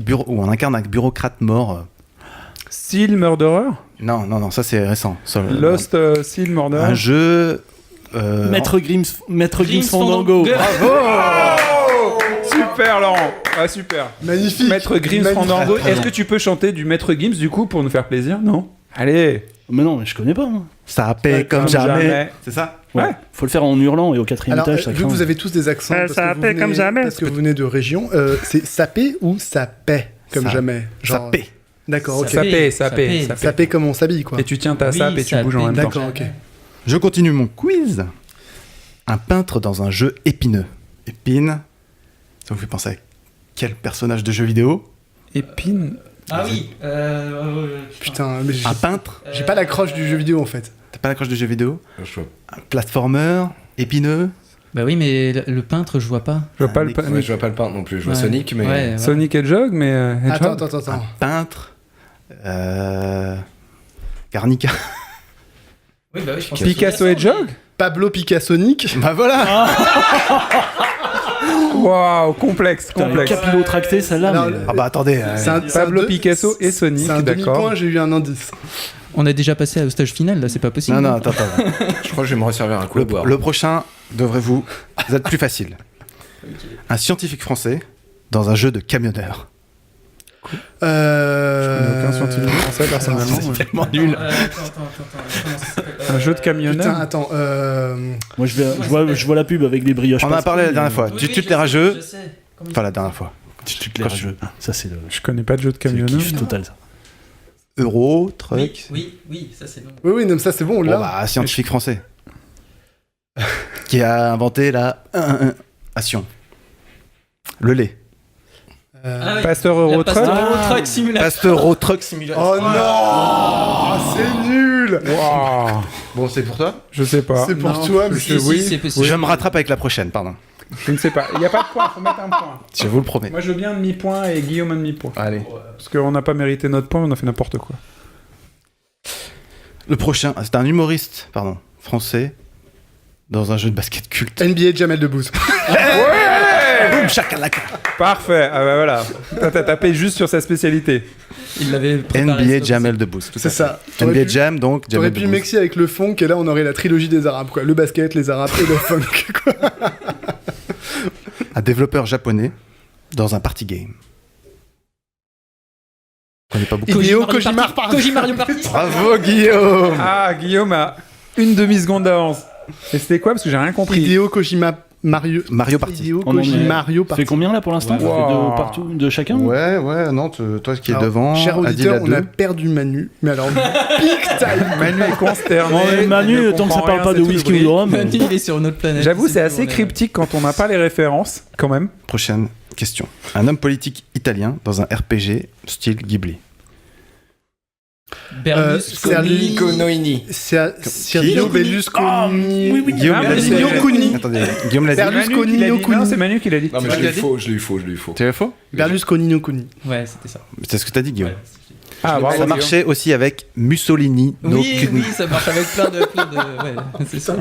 où on incarne un bureaucrate mort. Seal Murderer. Non, ça c'est récent. Ça, Lost Seal Murderer. Un jeu. Maître Grims Fandango. Fandango. Bravo. Super Laurent. Ah super. Magnifique. Maître Grims Magnifique. Fandango. Est-ce que tu peux chanter du Maître Gims du coup pour nous faire plaisir? Non. Allez. Mais non, mais je connais pas, moi. Ça paie Ouais, comme comme jamais. jamais. C'est ça. Ouais. Faut le faire en hurlant et au quatrième Alors, étage, ça vu que craint. vous avez tous des accents, parce ça que vous paie venez- comme jamais. parce que vous venez de région, c'est sapé ou ça paie comme Ça- jamais? Ça paie. D'accord, ok. Ça paie, ça Ça paie, paie. ça Ça paie comme on s'habille, quoi. Et tu tiens ta Oui, sape et tu ça bouges en paie. même temps. D'accord, ok. Je continue mon quiz. Un peintre dans un jeu épineux. Épine. Ça vous fait penser à quel personnage de jeu vidéo? Épine. Ah oui. Putain, mais Un peintre. j'ai pas l'accroche du jeu vidéo en fait. T'as pas l'accroche de jeu vidéo? Je vois. Un platformer épineux. Bah oui, mais le peintre, je vois pas. Je vois pas le Ouais, je vois pas le peintre non plus. Je vois Ouais. Sonic, mais. Ouais, Sonic Hedgehog, mais Hedgehog. Attends. Un peintre. Garnica. Oui, bah oui, je pense Picasso Hedgehog. Pablo Picassonic. Bah voilà. Waouh, complexe, Putain, complexe. capillotracté, celle-là. Alors, mais- Ah bah attendez. C'est un- c'est un Pablo deux- Picasso et Sonic, C'est un d'accord. demi-point, j'ai eu un indice. On a déjà passé au stage final, là, c'est pas possible. Non, attends. Je crois que je vais me resservir un coup à boire. Le prochain devrait vous être plus facile. Un scientifique français dans un jeu de camionneur. Je connais aucun scientifique français personnellement. C'est tellement nul. Comment ça s'appelle Un jeu de Putain, camionneur. attends. Moi, je vois la pub avec les brioches. On en a parlé la dernière fois. Oui, Tu oui, tutes je les sais, rageux. je sais. Comment Enfin, la dernière fois. Tu tutes les rageux. Ça, c'est le Ah, Je connais pas de jeu de c'est le camionneur. kiff total, ça. Euro, truck. Oui, ça c'est bon. Oui, non, mais ça c'est bon, Bon, là. bah, scientifique français. Qui a inventé la ation. Le lait. Pasteur Eurotruck. Eurotruck Simulator. Pasteur Euro Truck Simulator. Oh non, c'est nul. Waouh. Bon, c'est pour toi? Je sais pas. C'est pour Non. toi, mais Si, oui. c'est possible. Je me rattrape avec la prochaine, pardon. Je ne sais pas. Il n'y a pas de point, faut mettre un point. Je vous le promets. Moi je veux bien un demi-point et Guillaume un demi-point. Allez. Parce qu'on n'a pas mérité notre point, on a fait n'importe quoi. Le prochain, c'est un humoriste, français, dans un jeu de basket culte. NBA Jamel Debbouze. Boum, chakalaka. Parfait. Ah bah voilà. T'as tapé juste sur sa spécialité. Il l'avait préparé. NBA Jamel Debbouze. C'est ça. T'aurais NBA pu- Jam, donc T'aurais Jamel pu Debbouze. mixer avec le funk et là on aurait la trilogie des Arabes, quoi. Le basket, les Arabes et le funk, quoi. Un développeur japonais dans un party game. Je connais pas beaucoup. Hideo Kojima Koji Mario Party. Bravo Guillaume. Ah, Guillaume a une demi-seconde d'avance. Et c'était quoi? Parce que j'ai rien compris. Hideo Kojima Mario. Mario Party. Hideo On en est- Kojima Mario Ça Party. fait combien là pour l'instant? Ouais. Ça fait Wow. de partout, de chacun? Ouais, non, toi qui es Alors, devant, cher Adil auditeur, à on a deux. perdu Manu, mais alors big time. Manu est consterné. Bon, mais Manu, il ne tant que ça comprend parle rien, pas de c'est tout whisky le ou de bruit. rhum. Manu, il est sur une autre planète. J'avoue, Il sait c'est plus où assez on est. cryptique quand on n'a pas les références, quand même. Prochaine question. Un homme politique italien dans un RPG style Ghibli. Berlusconi. Noini. Sergio Berlusconi. Oui, Guillaume l'a dit. Nocuni. Attendez, Guillaume l'a dit. Berlusconi Non, Nocuni. c'est Manu qui l'a dit. Non, mais je l'ai eu faux. Tu l'as faux? Berlusconi Nocuni. Ouais, c'était ça. C'est ce que t'as dit, Guillaume. Ouais. Ah, bravo. Ça marchait aussi avec Mussolini. Oui, ça marche avec plein de... Ouais, c'est ça.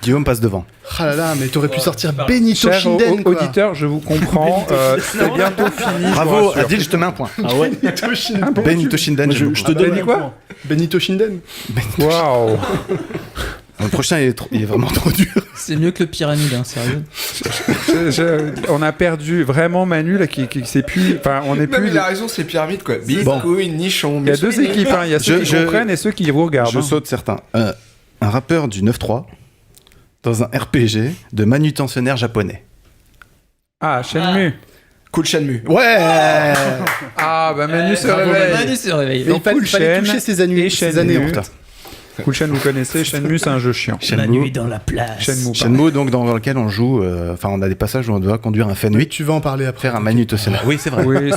Guillaume passe devant. Ah là là, mais t'aurais pu sortir Benito Chers Shinden, quoi. auditeurs, je vous comprends. C'est bientôt fini. Bravo, Adil, je te mets un point. Ah ouais. Benito Shinden. Benito Shinden. Je te donne dit quoi quoi? Benito Shinden. Waouh. Le prochain, il est vraiment trop dur. C'est mieux que le pyramide, hein, sérieux. On a perdu vraiment Manu là qui sait plus. Enfin, on est Non, plus. mais il a raison, c'est pyramide quoi. Biscuit, nichon. Il y a deux équipes. Hein. Il y a ceux qui comprennent et ceux qui vous regardent. Je hein. saute certains. Un rappeur du 9-3 dans un RPG de manutentionnaire japonais. Ah, Shenmue. Cool Shenmue. Ouais. Ah, bah Manu se réveille. Manu se réveille. Mais il fallait toucher ses années. Cool Shen, vous connaissez. Shenmue, c'est un jeu chiant. Manu dans la place. Shenmue, donc dans lequel on joue. Enfin, on a des passages où on doit conduire un Fenwick. Tu vas en parler après. Faire un manutentionnaire. Oui, c'est vrai. Oui,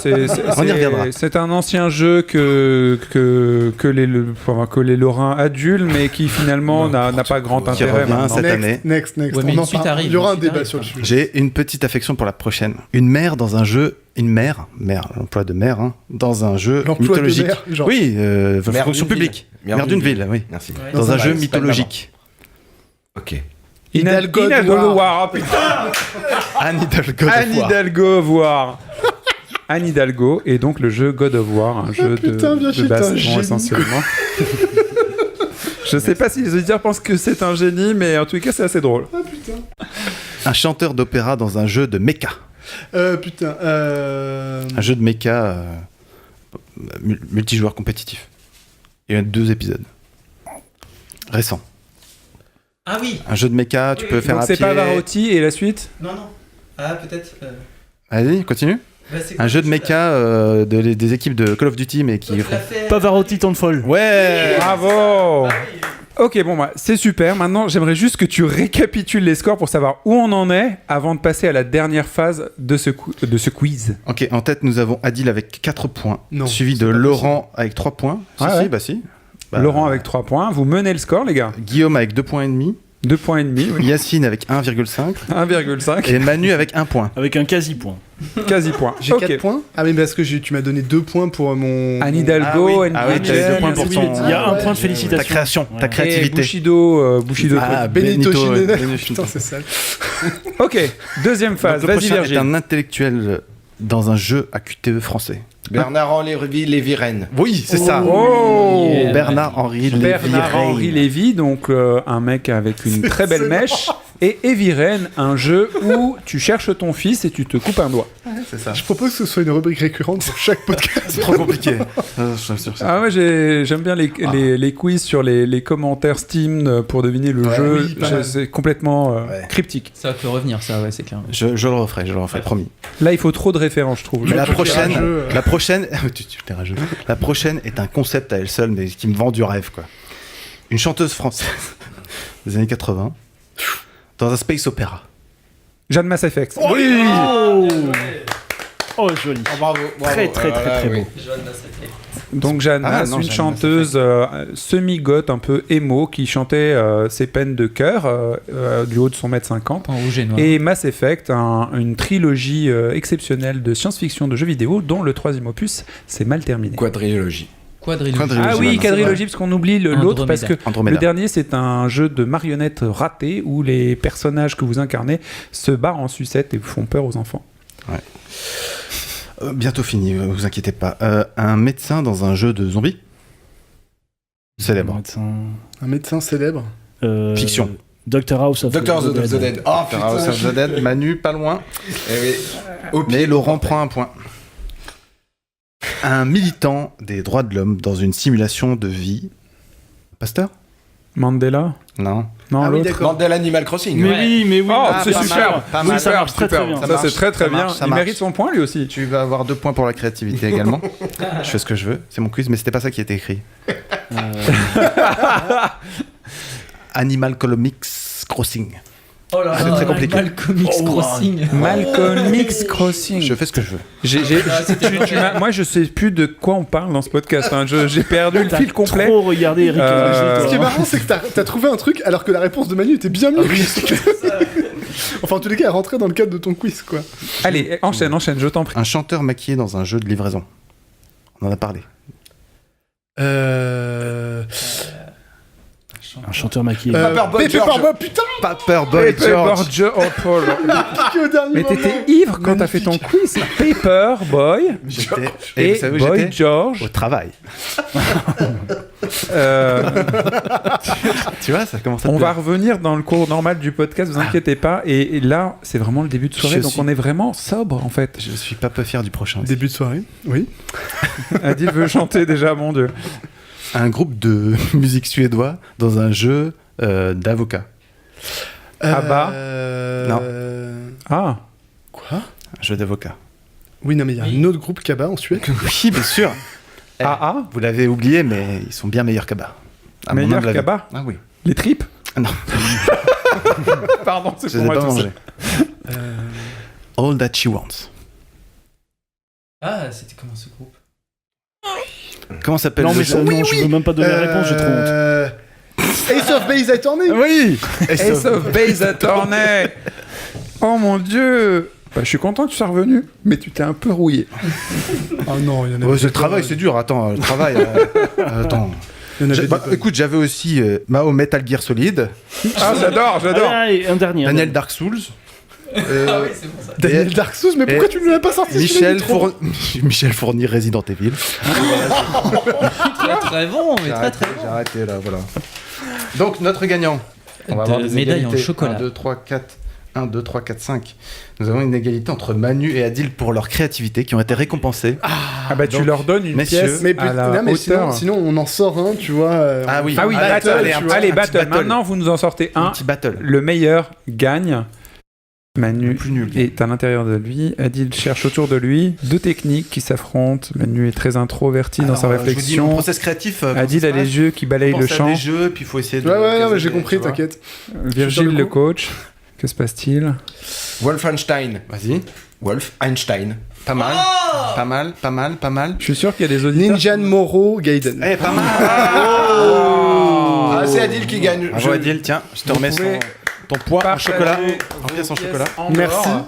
On y reviendra. C'est un ancien jeu que les Lorrains adulent, mais qui finalement n'a pas grand intérêt revient maintenant. cette année. Next. Ouais, mais On une en suite parle. arrive, Il y aura un une suite débat arrive, sur le quoi. sujet. J'ai une petite affection pour la prochaine. Une mère dans un jeu. Une mère, l'emploi de mère, hein, dans un jeu L'emploi de mythologique. mère, genre. Oui, fonction d'une publique. ville. Mère d'une ville, oui. Merci. Dans un jeu c'est pas mythologique. Ok. Hidalgo of War. Anne Hidalgo. Anne Hidalgo of War. Anne Hidalgo et donc le jeu God of War, un jeu de baston essentiellement. Je sais pas si les auditeurs pensent que c'est un génie, mais en tout cas c'est assez drôle. Ah putain. Un chanteur d'opéra dans un jeu de mecha. Un jeu de mecha multijoueur compétitif. Il y a 2 épisodes. Récent. Ah oui. Un jeu de mecha, tu peux faire donc à pied. c'est pas Varotti et la suite? Non. Ah, peut-être. Vas-y, continue. Un jeu de mecha des équipes de Call of Duty, mais qui font... Pavarotti Townfall. Ouais. Bravo. Ok, bon, bah, c'est super. Maintenant, j'aimerais juste que tu récapitules les scores pour savoir où on en est avant de passer à la dernière phase de ce quiz. Ok, en tête, nous avons Adil avec 4 points, Non, suivi de Laurent avec 3 points. Si. Laurent avec 3 points. Vous menez le score, les gars. Guillaume avec 2 points et demi. 2 points et demi. Oui. Yacine avec 1,5. 1,5. Et Manu avec 1 point. Avec un quasi-point. Quasi-point. J'ai 4 points. Ah, mais parce que tu m'as donné 2 points pour mon. Anne Hidalgo, Anne tu as 2 points pour ton... Il y a un point de félicitation. Ta création, ta Et créativité. Bushido. Benito Shinden. Benito. Putain, c'est sale. Ok, deuxième phase. Donc, le Vas-y, prochain est Virgile. un intellectuel dans un jeu à QTE français. Bernard-Henri Lévy-Rennes. Oui, c'est ça. Oh Bernard-Henri Lévy. Bernard-Henri Lévy, donc un mec avec une très belle mèche. Et Eviren, un jeu où tu cherches ton fils et tu te coupes un doigt. C'est ça. Je propose que ce soit une rubrique récurrente pour chaque podcast. C'est trop compliqué. Ah ouais, j'aime bien les quiz sur les commentaires Steam pour deviner le jeu. oui, pas mal. C'est complètement cryptique. Ça peut revenir, ça, ouais, c'est clair. Je le referai, promis. Là, il faut trop de références, je trouve. La prochaine, tu t'es rageux. La prochaine est un concept à elle seule, mais qui me vend du rêve, quoi. Une chanteuse française des années 80 dans un space opéra. Jeanne Mass Effect. Oui. Oh, joli. Bravo. Très beau. Donc Jeanne Mass, une chanteuse semi-goth, un peu émo, qui chantait ses peines de cœur du haut de son 1m50. En rouge et noir. Et Mass Effect, une trilogie exceptionnelle de science-fiction de jeux vidéo, dont le 3e opus s'est mal terminé. Quadrilogie. Ah oui, quadrilogie, parce qu'on oublie l'autre, parce que Andromeda. le dernier, c'est un jeu de marionnettes raté, où les personnages que vous incarnez se barrent en sucette et vous font peur aux enfants. Ouais. Bientôt fini, vous inquiétez pas. Un médecin dans un jeu de zombies célèbre. Un médecin célèbre. Fiction. Dr House of the Dead. Oh Dr House of the Dead. Manu, pas loin. Oui. Mais Laurent prend un point. Un militant des droits de l'homme dans une simulation de vie. Pasteur? Mandela? Non. Non, l'autre. Mandela Animal Crossing. Mais oui. Oh, c'est pas super. mal. Ça marche très bien. Ça, c'est très bien. Ça Il marche. mérite son point, lui aussi. Tu vas avoir 2 points pour la créativité également. Je fais ce que je veux. C'est mon quiz, mais c'était pas ça qui était écrit. Animal Comics Crossing. Oh là C'est très compliqué. Malcolm X Crossing. Malcolm X Crossing. Je fais ce que je veux. Moi, je sais plus de quoi on parle dans ce podcast. Hein. J'ai perdu le fil complet. Trop regardé Eric. Ce qui est marrant, c'est que t'as trouvé un truc alors que la réponse de Manu était bien mieux. Enfin, en tous les cas, elle rentrait dans le cadre de ton quiz, quoi. Allez, enchaîne, je t'en prie. Un chanteur maquillé dans un jeu de livraison. On en a parlé. Un chanteur maquillé. Paperboy, putain. Paperboy George. Oh, Paul. Mais t'étais ivre quand t'as fait ton quiz. Paperboy Et et vous savez où Boy j'étais George. Au travail. Tu vois, ça commence à On te- va revenir dans le cours normal du podcast, vous inquiétez pas. Et là, c'est vraiment le début de soirée, donc on est vraiment sobre en fait. Je suis pas peu fier du prochain. Début de soirée, oui. Adil veut chanter déjà, mon Dieu. Un groupe de musique suédois dans un jeu d'avocat. Abba Non. Ah. Quoi ? Un jeu d'avocat. Oui, non, mais il y a un autre groupe Kaba en Suède. Oui, bien sûr. AA Vous l'avez oublié, mais ils sont bien meilleurs qu'Abba. À mon Meilleur humble avis. Kaba Ah oui. Les tripes Non. Pardon, c'est Je pour les ai moi pas tout mangés. All That She Wants. Ah, c'était comment ce groupe? Comment s'appelle Non, le mais jeu je veux même pas donner la réponse, j'ai trop honte. Ace of Base Attorney. Oui. Ace of Base Attorney. Oh mon Dieu. Bah, je suis content que tu sois revenu, mais tu t'es un peu rouillé. Oh non, il y en a. Ouais, c'est le travail, c'est dur. Attends, le travail. Attends. Écoute, j'avais aussi Mao Metal Gear Solid. Ah, j'adore. Allez, un dernier. Daniel Dark Souls. Ah oui, c'est bon ça. Daniel Dark Souls, mais pourquoi tu ne l'as pas sorti Michel Fournier, Resident Evil. Très très bon, mais très très bon. J'ai arrêté là, voilà. Donc, notre gagnant. On va avoir des médailles en égalités. chocolat. 1, 2, 3, 4, 5. Nous avons une égalité entre Manu et Adil pour leur créativité qui ont été récompensés. Ah bah tu Donc, leur donnes une messieurs, pièce Mais, à la mais hauteur. sinon, on en sort un, tu vois. Ah oui. Ah oui, Battle, battle. tu vois, Allez, un petit battle. battle. Maintenant, vous nous en sortez Un un. petit battle. Le meilleur gagne. Manu Le plus nul. est à l'intérieur de lui. Adil cherche autour de lui. Deux techniques qui s'affrontent. Manu est très introverti dans sa Alors, je vous dis, mon réflexion. process créatif. Adil a les yeux qui balayent le champ. des jeux, puis il faut essayer de. Ouais, non, mais j'ai caser, compris, tu vois. t'inquiète. Virgile, le coach. Que se passe-t-il? Wolfenstein. Vas-y. Wolf Einstein. Pas mal. Pas mal. Je suis sûr qu'il y a des auditeurs. Ninja Moro Gaiden. Eh, pas mal. Ah, c'est Adil qui gagne. Bravo Adil, tiens, je te remets pouvez ton poids en partager chocolat. vos En pièce en pièces chocolat. en Merci. or.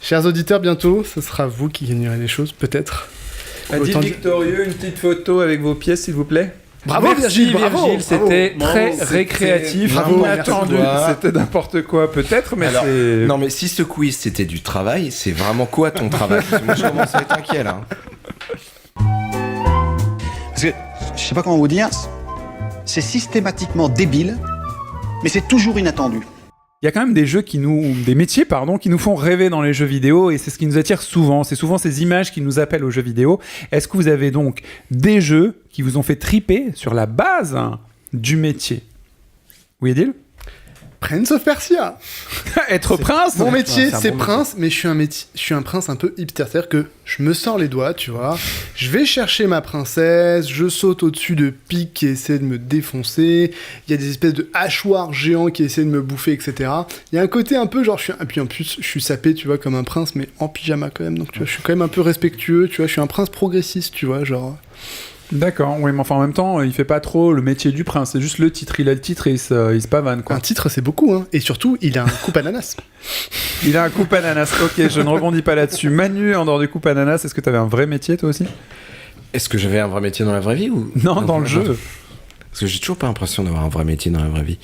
Chers auditeurs, bientôt, ce sera vous qui gagnerez les choses, peut-être. Adil Autant dire- victorieux, une petite photo avec vos pièces, s'il vous plaît. Bravo, Merci, Virgile, bravo, c'était bravo. très Bravo, récréatif, bravo, inattendu. merci, toi. C'était n'importe quoi, peut-être, mais Alors, c'est. non mais si ce quiz c'était du travail, c'est vraiment quoi ton travail? Parce que moi je commence à être inquiet là. Parce que, je sais pas comment vous dire, c'est systématiquement débile, mais c'est toujours inattendu. Il y a quand même des métiers, qui nous font rêver dans les jeux vidéo, et c'est ce qui nous attire souvent. C'est souvent ces images qui nous appellent aux jeux vidéo. Est-ce que vous avez donc des jeux qui vous ont fait triper sur la base du métier? Oui, Adil? Prince of Persia. Être prince? Mon métier, c'est un c'est bon prince, mais je suis un prince un peu hipster. C'est-à-dire que je me sors les doigts, tu vois. Je vais chercher ma princesse, je saute au-dessus de pics qui essaient de me défoncer. Il y a des espèces de hachoirs géants qui essaient de me bouffer, etc. Il y a un côté un peu genre, et puis en plus, je suis sapé, tu vois, comme un prince, mais en pyjama quand même. Donc tu vois, je suis quand même un peu respectueux, tu vois. Je suis un prince progressiste, tu vois, genre. D'accord, oui, mais enfin en même temps, il fait pas trop le métier du prince, c'est juste le titre, il a le titre et il se pavane, quoi. Un titre, c'est beaucoup, hein. Et surtout, il a un coupe ananas. Il a un coupe ananas, ok, je ne rebondis pas là-dessus. Manu, en dehors du coupe ananas, est-ce que t'avais un vrai métier toi aussi? Est-ce que j'avais un vrai métier dans la vraie vie ou Non, dans le jeu. Parce que j'ai toujours pas l'impression d'avoir un vrai métier dans la vraie vie.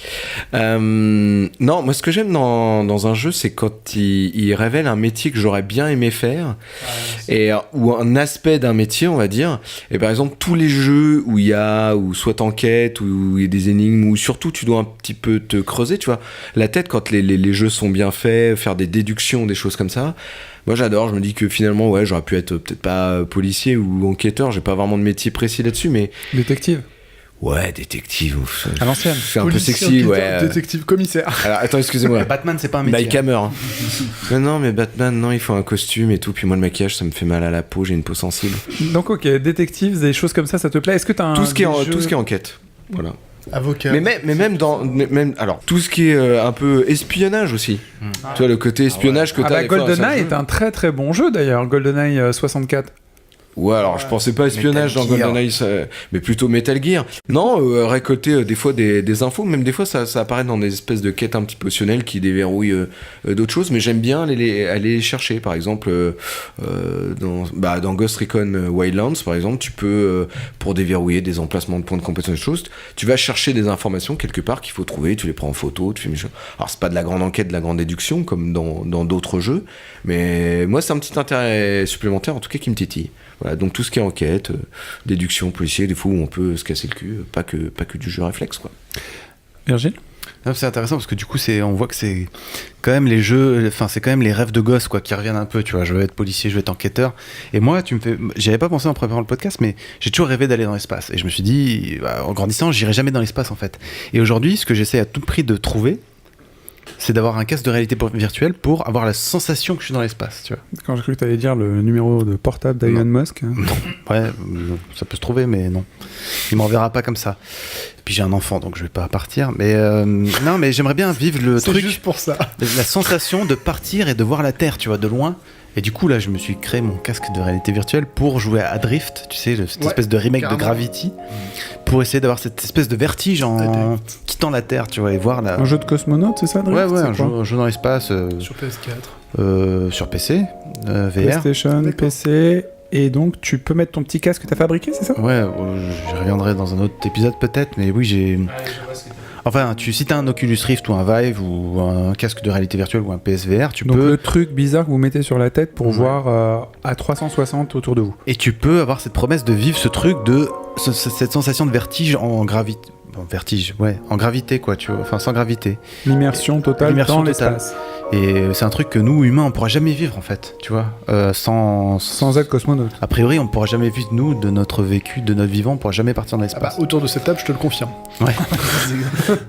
Non, moi ce que j'aime dans un jeu, c'est quand il révèle un métier que j'aurais bien aimé faire, ou un aspect d'un métier, on va dire. Et par exemple, tous les jeux où il y a, ou soit enquête, où il y a des énigmes, où surtout tu dois un petit peu te creuser, tu vois, la tête quand les jeux sont bien faits, faire des déductions, des choses comme ça. Moi j'adore, je me dis que finalement, ouais, j'aurais pu être peut-être pas policier ou enquêteur, j'ai pas vraiment de métier précis là-dessus, mais... Détective. Ouais, détective. À l'ancienne. C'est un peu Policier, sexy, enquêteur, ouais. Détective, commissaire. Alors, attends, excusez-moi. Batman, c'est pas un métier. Mike Hammer. Hein. non, mais Batman, non, il faut un costume et tout. Puis moi, le maquillage, ça me fait mal à la peau. J'ai une peau sensible. Donc, ok, détective, des choses comme ça te plaît? Est-ce que t'as tout ce qui est enquête. Voilà. Avocat. Mais même alors tout ce qui est un peu espionnage aussi. Tu vois le côté espionnage que t'as. GoldenEye est un très très bon jeu d'ailleurs, GoldenEye 64. Ouais, alors je pensais pas espionnage dans GoldenEye, mais plutôt Metal Gear. Non, récolter des fois des infos, même des fois ça apparaît dans des espèces de quêtes un petit peu optionnelles qui déverrouillent d'autres choses, mais j'aime bien aller les chercher. Par exemple, dans Ghost Recon Wildlands, par exemple, tu peux, pour déverrouiller des emplacements de points de compétence, des choses, tu vas chercher des informations quelque part qu'il faut trouver, tu les prends en photo, tu fais machin. Alors c'est pas de la grande enquête, de la grande déduction, comme dans d'autres jeux, mais moi c'est un petit intérêt supplémentaire, en tout cas qui me titille. Voilà, donc tout ce qui est enquête, déduction, policier, des fois où on peut se casser le cul, pas que du jeu réflexe, quoi. Virgile ? Non, c'est intéressant parce que du coup on voit que c'est quand même les jeux, enfin c'est quand même les rêves de gosse quoi qui reviennent un peu, tu vois, je veux être policier, je veux être enquêteur, et moi j'y avais pas pensé en préparant le podcast, mais j'ai toujours rêvé d'aller dans l'espace, et je me suis dit en grandissant j'irai jamais dans l'espace en fait, et aujourd'hui ce que j'essaie à tout prix de trouver, c'est d'avoir un casque de réalité virtuelle pour avoir la sensation que je suis dans l'espace, tu vois. Quand j'ai cru que tu allais dire le numéro de portable d'Elon Musk. Non, ouais, ça peut se trouver, mais non. Il m'enverra pas comme ça. Et puis j'ai un enfant, donc je vais pas partir. Mais non, mais j'aimerais bien vivre le truc. C'est juste pour ça. La sensation de partir et de voir la Terre, tu vois, de loin. Et du coup, là, je me suis créé mon casque de réalité virtuelle pour jouer à Drift, tu sais, cette espèce de remake carrément. De Gravity, pour essayer d'avoir cette espèce de vertige en quittant la Terre, tu vois, et voir la... Un jeu de cosmonaute, c'est ça, Drift? Ouais, un jeu dans l'espace. Sur PS4. Sur PC, VR. PlayStation, PC... Et donc, tu peux mettre ton petit casque que tu as fabriqué, c'est ça? Ouais, je reviendrai dans un autre épisode peut-être, mais oui, j'ai... Enfin, si t'as un Oculus Rift ou un Vive ou un casque de réalité virtuelle ou un PSVR, tu peux... Donc le truc bizarre que vous mettez sur la tête pour voir à 360 autour de vous. Et tu peux avoir cette promesse de vivre ce truc de... cette sensation de vertige en gravité... en gravité quoi, tu vois, enfin sans gravité. L'immersion totale dans l'espace. Et c'est un truc que nous, humains, on pourra jamais vivre en fait, tu vois, sans être cosmonaute. A priori, on pourra jamais vivre, nous, de notre vécu, de notre vivant, on pourra jamais partir dans l'espace. Ah bah, autour de cette table, je te le confirme. Ouais.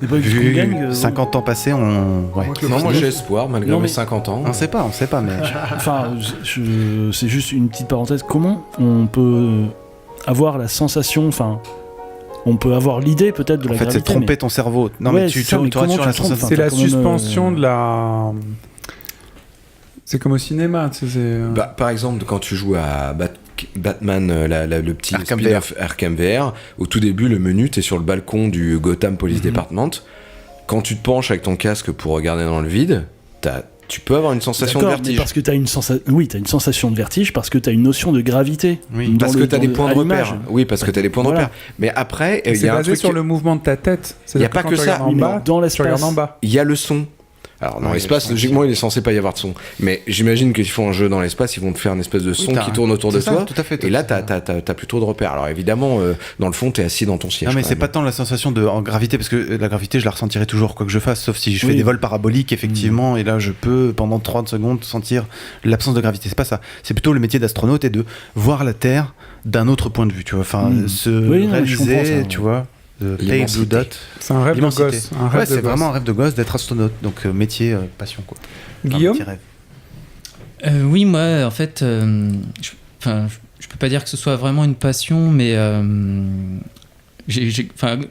Vu 50 ans passés, on... Ouais. Non, moi j'ai espoir, malgré mes 50 ans. On sait pas, mais... Enfin, c'est juste une petite parenthèse. Comment on peut avoir la sensation, enfin... On peut avoir l'idée peut-être de la gravité. En fait, c'est tromper ton cerveau. Non, mais tu auras toujours la sensation. C'est la suspension de la... C'est comme au cinéma, tu sais. Par exemple, quand tu joues à Batman, le petit Arkham VR, au tout début, le menu, t'es sur le balcon du Gotham Police Department. Quand tu te penches avec ton casque pour regarder dans le vide, tu peux avoir une sensation de vertige. Parce que t'as une sensation de vertige, parce que t'as une notion de gravité. Oui. Parce que t'as des points de repère. Oui, parce que t'as des points de repère. Mais après, il y a un truc sur le mouvement de ta tête. Il n'y a pas que ça. Dans l'espace, il y a le son. Alors dans l'espace, logiquement, il est censé pas y avoir de son. Mais j'imagine qu'ils font un jeu dans l'espace, ils vont te faire une espèce de son qui tourne autour de toi. Tout à fait. Et là, t'as plutôt de repères. Alors évidemment, dans le fond, t'es assis dans ton siège. Non, mais c'est pas tant la sensation en gravité, parce que la gravité, je la ressentirai toujours, quoi que je fasse, sauf si je fais des vols paraboliques, effectivement, et là, je peux, pendant 30 secondes, sentir l'absence de gravité. C'est pas ça. C'est plutôt le métier d'astronaute et de voir la Terre d'un autre point de vue, tu vois. Enfin, se réaliser, tu vois. Play Blue Dot. C'est un rêve de gosse. C'est vraiment un rêve de gosse d'être astronaute. Donc métier, passion quoi. Guillaume ? Oui, moi en fait, je peux pas dire que ce soit vraiment une passion, mais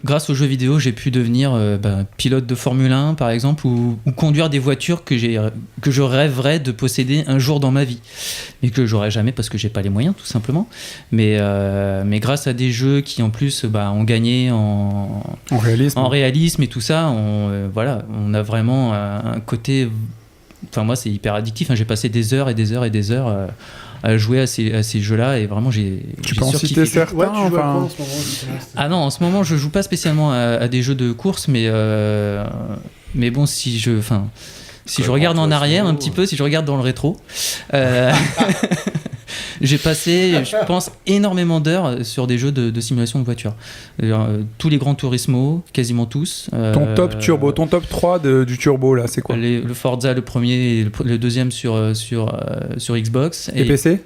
grâce aux jeux vidéo, j'ai pu devenir pilote de Formule 1 par exemple, ou conduire des voitures que je rêverais de posséder un jour dans ma vie, mais que j'aurais jamais parce que j'ai pas les moyens tout simplement. Mais grâce à des jeux qui en plus ont gagné en réalisme et tout ça, on a vraiment un côté. Enfin moi c'est hyper addictif. J'ai passé des heures et des heures et des heures à jouer à ces jeux-là, et vraiment Tu peux en citer certains? Ouais, tu joues à quoi en ce moment? Ah non, en ce moment je joue pas spécialement à des jeux de course, mais bon, si je regarde en arrière un petit peu, si je regarde dans le rétro, j'ai passé, je pense, énormément d'heures sur des jeux de simulation de voiture. Tous les Gran Turismo, quasiment tous. Ton top turbo, ton top 3 du turbo, là, c'est quoi? Le Forza, le premier, et le deuxième sur Xbox. Et PC?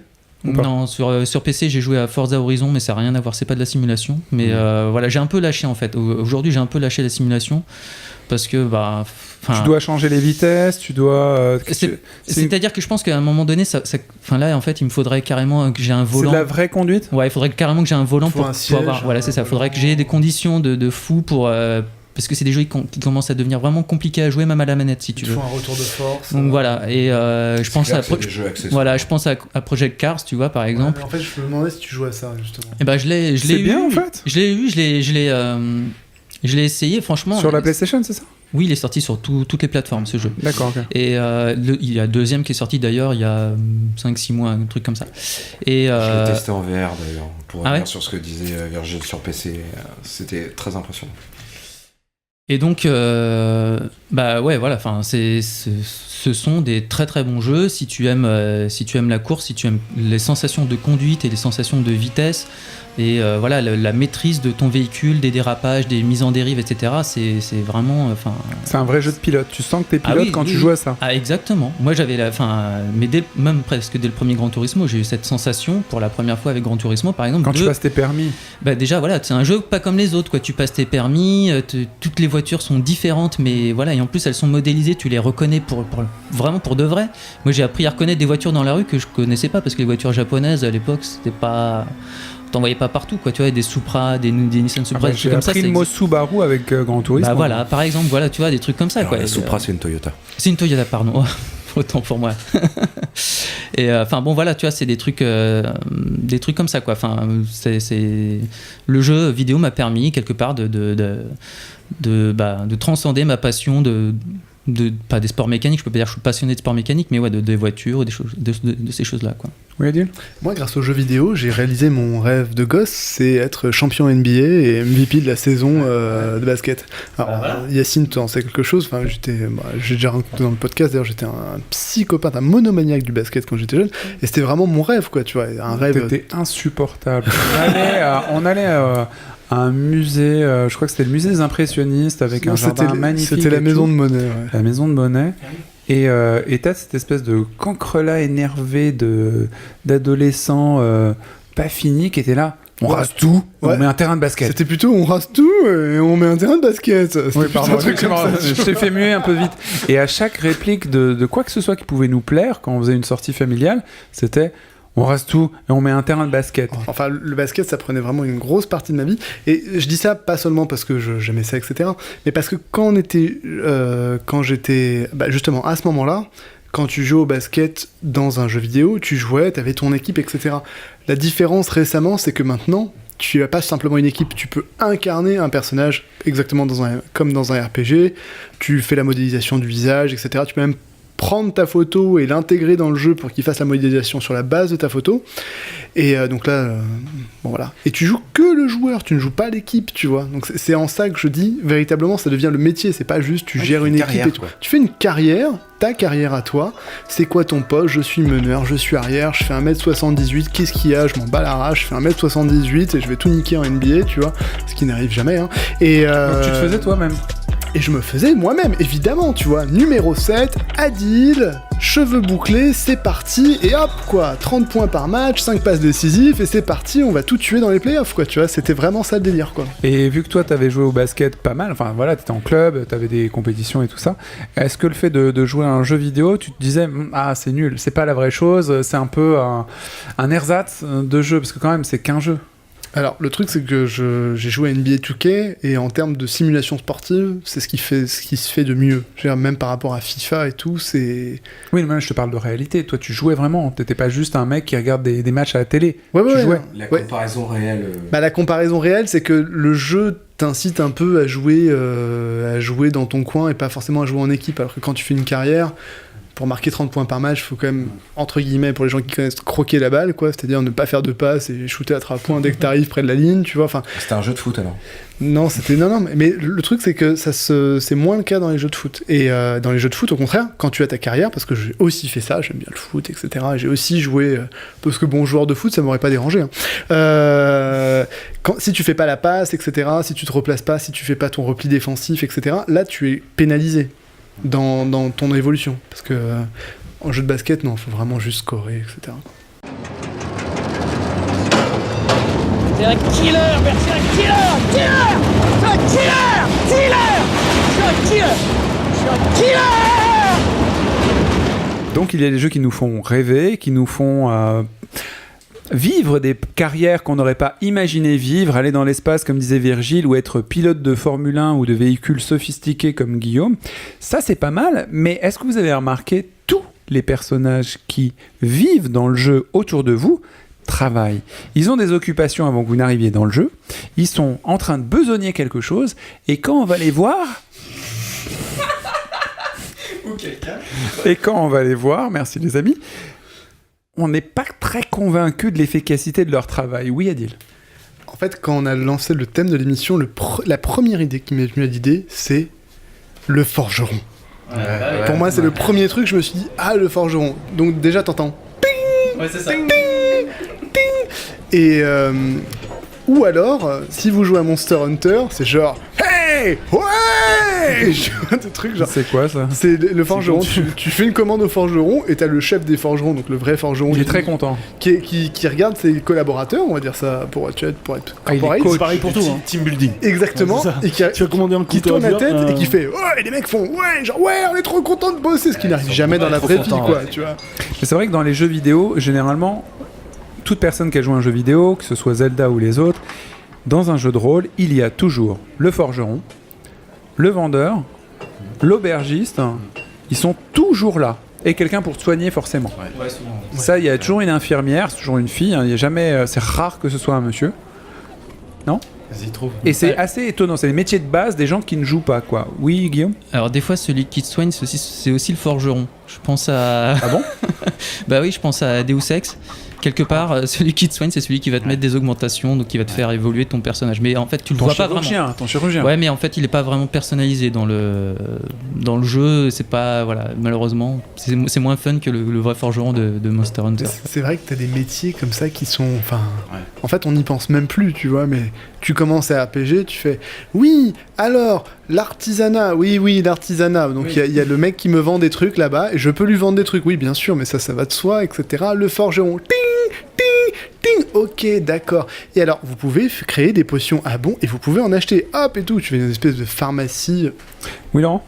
ou pas? Non, sur PC, j'ai joué à Forza Horizon, mais ça n'a rien à voir, c'est pas de la simulation. Mais voilà, j'ai un peu lâché en fait. Aujourd'hui, j'ai un peu lâché la simulation parce que tu dois changer les vitesses, tu dois. C'est-à-dire que je pense qu'à un moment donné, là, en fait, il me faudrait carrément que j'ai un volant. C'est de la vraie conduite? Ouais, il faudrait carrément que j'ai un volant pour avoir. Voilà, c'est ça. Il faudrait que j'ai des conditions de fou pour. Parce que c'est des jeux qui commencent à devenir vraiment compliqués à jouer, même à la manette, si tu veux. Il faut un retour de force. Donc voilà, et je pense à Project Cars, tu vois, par exemple. Ouais, mais en fait, je me demandais si tu jouais à ça, justement. Et je l'ai eu. Bien, en fait. Je l'ai essayé, franchement. Sur la PlayStation, c'est ça? Oui, il est sorti sur toutes les plateformes, ce jeu. D'accord, ok. Et il y a le deuxième qui est sorti d'ailleurs il y a 5-6 mois, un truc comme ça. Et, je l'ai testé en VR d'ailleurs, pour revenir sur ce que disait Virgile sur PC. C'était très impressionnant. Et donc, ouais, voilà, ce sont des très très bons jeux. Si tu aimes la course, si tu aimes les sensations de conduite et les sensations de vitesse, et voilà, la maîtrise de ton véhicule, des dérapages, des mises en dérive, etc. C'est vraiment, c'est un vrai jeu de pilote. Tu sens que t'es pilote quand tu joues à ça. Ah, exactement. Moi, j'avais même presque dès le premier Gran Turismo, j'ai eu cette sensation pour la première fois avec Gran Turismo, par exemple. Quand tu passes tes permis. Déjà, voilà, c'est un jeu pas comme les autres, quoi. Tu passes tes permis, toutes les voitures sont différentes, mais voilà, et en plus elles sont modélisées, tu les reconnais vraiment pour de vrai. Moi, j'ai appris à reconnaître des voitures dans la rue que je connaissais pas parce que les voitures japonaises à l'époque, c'était pas. T'en voyais pas partout, quoi, tu vois, des Supra, des Nissan Supra, des trucs comme ça. J'ai appris le mot Subaru avec Gran Turismo. Voilà, par exemple, voilà, tu vois, des trucs comme ça. Alors, quoi. La Supra, c'est une Toyota. C'est une Toyota, pardon. Autant pour moi. Et voilà, tu vois, c'est des trucs comme ça, quoi. Le jeu vidéo m'a permis quelque part de transcender ma passion pas des sports mécaniques, je peux pas dire que je suis passionné de sports mécaniques, mais ouais, des voitures, de ces choses-là, quoi. Oui, Adil ? Moi, grâce aux jeux vidéo, j'ai réalisé mon rêve de gosse, c'est être champion NBA et MVP de la saison de basket. Alors, Yacine, tu en sais quelque chose. Enfin, j'ai déjà raconté dans le podcast, d'ailleurs, j'étais un psychopathe, un monomaniaque du basket quand j'étais jeune, et c'était vraiment mon rêve, quoi, tu vois, un rêve. T'étais insupportable. On allait à un musée, je crois que c'était le musée des impressionnistes avec un jardin magnifique. C'était la maison de Monet. Ouais. La maison de Monet. Et t'as cette espèce de cancrelat énervé d'adolescents pas finis qui était là. On rase tout, on met un terrain de basket. C'était plutôt on rase tout et on met un terrain de basket. Oui, pardon, je t'ai fait muer un peu vite. Et à chaque réplique de quoi que ce soit qui pouvait nous plaire quand on faisait une sortie familiale, c'était on rase tout et on met un terrain de basket. Enfin, le basket, ça prenait vraiment une grosse partie de ma vie. Et je dis ça pas seulement parce que j'aimais ça, etc. Mais parce que quand j'étais justement à ce moment-là, quand tu jouais au basket dans un jeu vidéo, tu jouais, t'avais ton équipe, etc. La différence récemment, c'est que maintenant, tu n'as pas simplement une équipe, tu peux incarner un personnage exactement comme dans un RPG. Tu fais la modélisation du visage, etc. Tu peux même prendre ta photo et l'intégrer dans le jeu pour qu'il fasse la modélisation sur la base de ta photo. Et donc là, voilà. Et tu joues que le joueur, tu ne joues pas l'équipe, tu vois. Donc c'est en ça que je dis, véritablement, ça devient le métier. C'est pas juste tu gères une équipe et tout. Tu fais une carrière, ta carrière à toi. C'est quoi ton poste ? Je suis meneur, je suis arrière, je fais 1m78, qu'est-ce qu'il y a ? Je m'en bats la race, je fais 1m78 et je vais tout niquer en NBA, tu vois. Ce qui n'arrive jamais, hein. Et donc tu te faisais toi-même ? Et je me faisais moi-même, évidemment, tu vois. Numéro 7, Adil, cheveux bouclés, c'est parti, et hop, quoi, 30 points par match, 5 passes décisives, et c'est parti, on va tout tuer dans les playoffs, quoi, tu vois. C'était vraiment ça le délire, quoi. Et vu que toi, t'avais joué au basket pas mal, enfin voilà, t'étais en club, t'avais des compétitions et tout ça, est-ce que le fait de jouer à un jeu vidéo, tu te disais, ah, c'est nul, c'est pas la vraie chose, c'est un peu un ersatz de jeu, parce que quand même, c'est qu'un jeu. Alors, le truc, c'est que j'ai joué à NBA 2K, et en termes de simulation sportive, c'est ce qui se fait de mieux. Je veux dire, même par rapport à FIFA et tout, c'est... Oui, mais je te parle de réalité. Toi, tu jouais vraiment. T'étais pas juste un mec qui regarde des matchs à la télé. Ouais, tu jouais. La comparaison réelle... la comparaison réelle, c'est que le jeu t'incite un peu à jouer dans ton coin, et pas forcément à jouer en équipe, alors que quand tu fais une carrière... Pour marquer 30 points par match, il faut quand même, entre guillemets, pour les gens qui connaissent, croquer la balle, quoi. C'est-à-dire ne pas faire de passes et shooter à 3 points dès que t'arrives près de la ligne, tu vois. Enfin, c'était un jeu de foot, alors ? Non, mais le truc, c'est que c'est moins le cas dans les jeux de foot. Et dans les jeux de foot, au contraire, quand tu as ta carrière, parce que j'ai aussi fait ça, j'aime bien le foot, etc. J'ai aussi joué, parce que bon, joueur de foot, ça m'aurait pas dérangé. Hein. Si tu fais pas la passe, etc., si tu te replaces pas, si tu fais pas ton repli défensif, etc., là, tu es pénalisé dans ton évolution, parce que en jeu de basket, non, faut vraiment juste scorer, etc. T'es un killer, Bert, t'es un killer. T'es un killer. Je suis un killer. Je suis un killer. Donc il y a des jeux qui nous font rêver, qui nous font vivre des carrières qu'on n'aurait pas imaginé vivre, aller dans l'espace comme disait Virgile, ou être pilote de Formule 1 ou de véhicules sophistiqués comme Guillaume. Ça c'est pas mal, mais est-ce que vous avez remarqué tous les personnages qui vivent dans le jeu autour de vous travaillent. Ils ont des occupations avant que vous n'arriviez dans le jeu, ils sont en train de besogner quelque chose, et quand on va les voir... Et quand on va les voir, merci les amis, on n'est pas très convaincu de l'efficacité de leur travail. Oui, Adil. En fait, quand on a lancé le thème de l'émission, la première idée qui m'est venue à l'idée, c'est le forgeron. Pour moi, c'est le premier truc, je me suis dit, ah, le forgeron. Donc déjà, t'entends ping, ouais, c'est ça. ping, ping. Et ou alors, si vous jouez à Monster Hunter, c'est genre, hey, ouais, des trucs genre. C'est quoi ça? C'est le forgeron. Tu fais une commande au forgeron et t'as le chef des forgerons, donc le vrai forgeron. Il est très content. Qui regarde ses collaborateurs, on va dire ça pour être corporate. C'est pareil pour tout. Team building. Exactement. Et tu vas commander un qui couteau tourne la tête à et qui fait ouais, et les mecs font ouais, genre ouais, on est trop content de bosser, ce qui n'arrive jamais dans la vraie vie, quoi, tu vois. Mais c'est vrai que dans les jeux vidéo, généralement, toute personne qui a joué à un jeu vidéo, que ce soit Zelda ou les autres, dans un jeu de rôle, il y a toujours le forgeron, le vendeur, l'aubergiste, ils sont toujours là. Et quelqu'un pour te soigner, forcément. Ouais, souvent. Ça, il y a toujours une infirmière, c'est toujours une fille, il y a jamais, c'est rare que ce soit un monsieur. Non ? Vas-y, trouve. Et c'est assez étonnant, c'est les métiers de base des gens qui ne jouent pas, quoi. Oui, Guillaume ? Alors des fois, celui qui te soigne, c'est aussi le forgeron. Je pense à... Ah bon ? Bah oui, je pense à Deus Ex. Quelque part, celui qui te soigne, c'est celui qui va te mettre des augmentations, donc qui va te faire évoluer ton personnage. Mais en fait, tu le vois pas vraiment. Ton chirurgien. Ouais, mais en fait, il est pas vraiment personnalisé dans le jeu. C'est pas, voilà, malheureusement, c'est moins fun que le vrai forgeron de Monster Hunter. C'est vrai que t'as des métiers comme ça qui sont, enfin, en fait, on n'y pense même plus, tu vois. Mais tu commences à RPG, tu fais, oui, alors l'artisanat, oui, l'artisanat. Donc il y a le mec qui me vend des trucs là-bas et je peux lui vendre des trucs, oui, bien sûr, mais ça va de soi, etc. Le forgeron, ting, ok, d'accord. Et alors, vous pouvez créer des potions à bon et vous pouvez en acheter, hop et tout. Tu fais une espèce de pharmacie. Oui, Laurent ?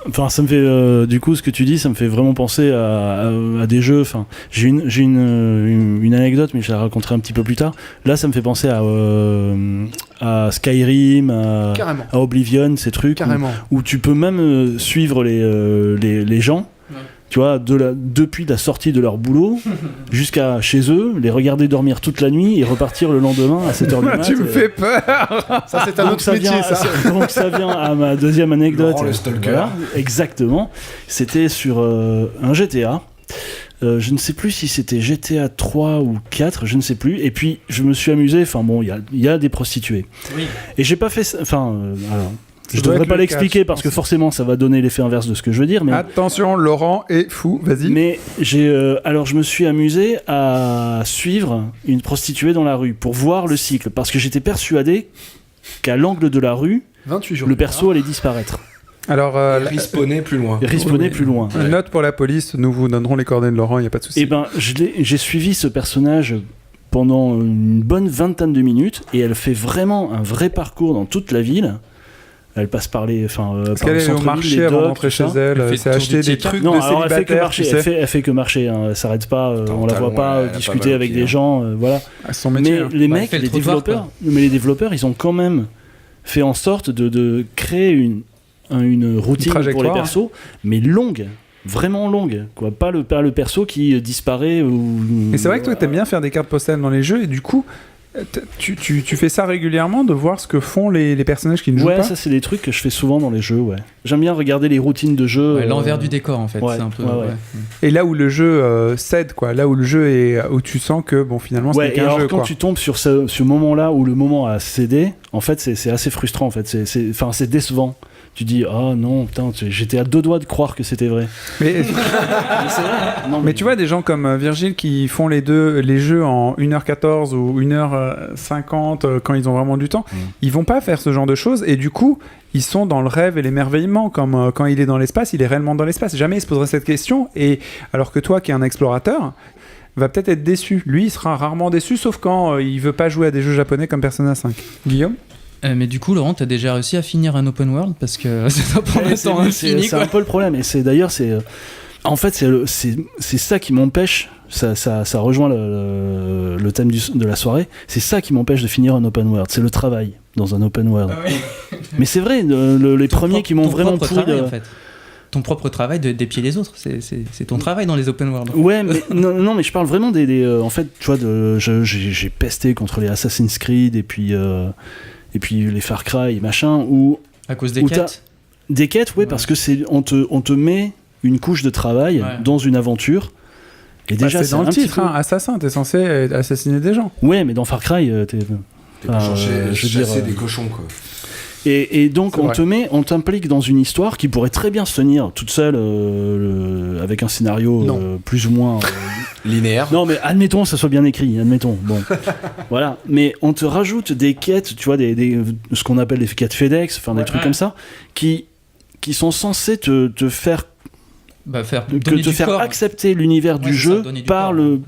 Enfin, ça me fait, du coup, ce que tu dis, ça me fait vraiment penser à des jeux. Enfin, j'ai une anecdote, mais je la raconterai un petit peu plus tard. Là, ça me fait penser à Skyrim, à Oblivion, ces trucs où tu peux même suivre les gens. Ouais. Tu vois, depuis la sortie de leur boulot jusqu'à chez eux, les regarder dormir toute la nuit et repartir le lendemain à 7h du mat. Tu me fais peur. Ça, c'est un autre métier, ça. Donc ça vient à ma deuxième anecdote. Laurent, le stalker. Voilà, exactement. C'était sur un GTA. Je ne sais plus si c'était GTA 3 ou 4, je ne sais plus. Et puis, je me suis amusé. Enfin bon, il y a des prostituées. Oui. Et j'ai pas fait ça. Enfin, alors... Je ne devrais pas l'expliquer parce que forcément ça va donner l'effet inverse de ce que je veux dire. Mais... Attention, Laurent est fou, vas-y. Mais alors je me suis amusé à suivre une prostituée dans la rue pour voir le cycle parce que j'étais persuadé qu'à l'angle de la rue, 28 jours le perso allait disparaître. Alors, respawner plus loin. Respawner plus loin. Une note pour la police, nous vous donnerons les coordonnées de Laurent, il n'y a pas de souci. Eh ben, j'ai suivi ce personnage pendant une bonne vingtaine de minutes et elle fait vraiment un vrai parcours dans toute la ville. Elle passe par les, parce qu'elle est au marché avant d'entrer chez elle. Elle s'est acheté des trucs de célibataire. Elle fait que marcher. Hein. Elle s'arrête pas. On la voit pas discuter avec des gens. Voilà. Son métier, mais les mecs, les développeurs, ils ont quand même fait en sorte de créer une routine pour les persos, mais longue. Vraiment longue, quoi. Pas le perso qui disparaît. Et c'est vrai que toi, t'aimes bien faire des cartes postales dans les jeux, et du coup. Tu fais ça régulièrement, de voir ce que font les personnages qui ne jouent pas ? Ouais, ça c'est des trucs que je fais souvent dans les jeux, ouais. J'aime bien regarder les routines de jeu. Ouais, l'envers du décor en fait, ouais, c'est un peu... Ouais. Et là où le jeu cède, quoi, là où le jeu est... où tu sens que, bon, finalement, c'est qu'un jeu, quand tu tombes sur ce moment-là où le moment a cédé, en fait, c'est assez frustrant, en fait. C'est décevant. Tu dis, oh non, putain, j'étais à 2 doigts de croire que c'était vrai. Mais, c'est vrai. Non, mais tu vois, des gens comme Virgile qui font les jeux en 1h14 ou 1h50 quand ils ont vraiment du temps, ils vont pas faire ce genre de choses et du coup, ils sont dans le rêve et l'émerveillement. Comme quand il est dans l'espace, il est réellement dans l'espace. Jamais il se poserait cette question. Et alors que toi, qui es un explorateur, va peut-être être déçu. Lui, il sera rarement déçu, sauf quand il veut pas jouer à des jeux japonais comme Persona 5. Guillaume ? Mais du coup, Laurent, t'as déjà réussi à finir un open world parce que ça doit prendre un temps infini. C'est un peu le problème. Et c'est d'ailleurs, en fait, c'est ça qui m'empêche. Ça rejoint le thème de la soirée. C'est ça qui m'empêche de finir un open world. C'est le travail dans un open world. Ah oui. Mais c'est vrai, les premiers qui m'ont vraiment pourri. En fait. Ton propre travail d'épier les autres, c'est ton travail dans les open world. Ouais, mais non, mais je parle vraiment en fait, tu vois, j'ai pesté contre les Assassin's Creed et puis les Far Cry et machin, à cause des quêtes. Des quêtes, ouais, parce que on te met une couche de travail dans une aventure. Et déjà, c'est dans le titre, assassin, t'es censé assassiner des gens. Ouais, mais dans Far Cry, t'es pas chasser des cochons, quoi. Et donc on t'implique dans une histoire qui pourrait très bien se tenir toute seule avec un scénario plus ou moins linéaire. Non, mais admettons que ça soit bien écrit, admettons. Bon, voilà. Mais on te rajoute des quêtes, tu vois, ce qu'on appelle des quêtes FedEx, enfin des trucs comme ça, qui sont censés te faire accepter l'univers du jeu par le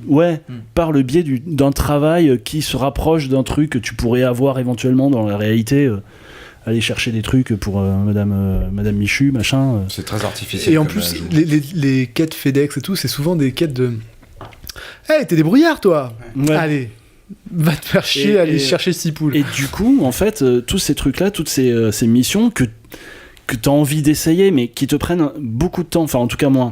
biais d'un travail qui se rapproche d'un truc que tu pourrais avoir éventuellement dans la réalité. Aller chercher des trucs pour Madame Michu, machin. C'est très artificiel. Et en plus, les quêtes FedEx et tout, c'est souvent des quêtes de... Hey, t'es débrouillard, toi. Ouais. Allez, va te faire chier, aller chercher 6 poules. Et du coup, en fait, tous ces trucs-là, toutes ces missions que t'as envie d'essayer, mais qui te prennent beaucoup de temps, enfin en tout cas moi,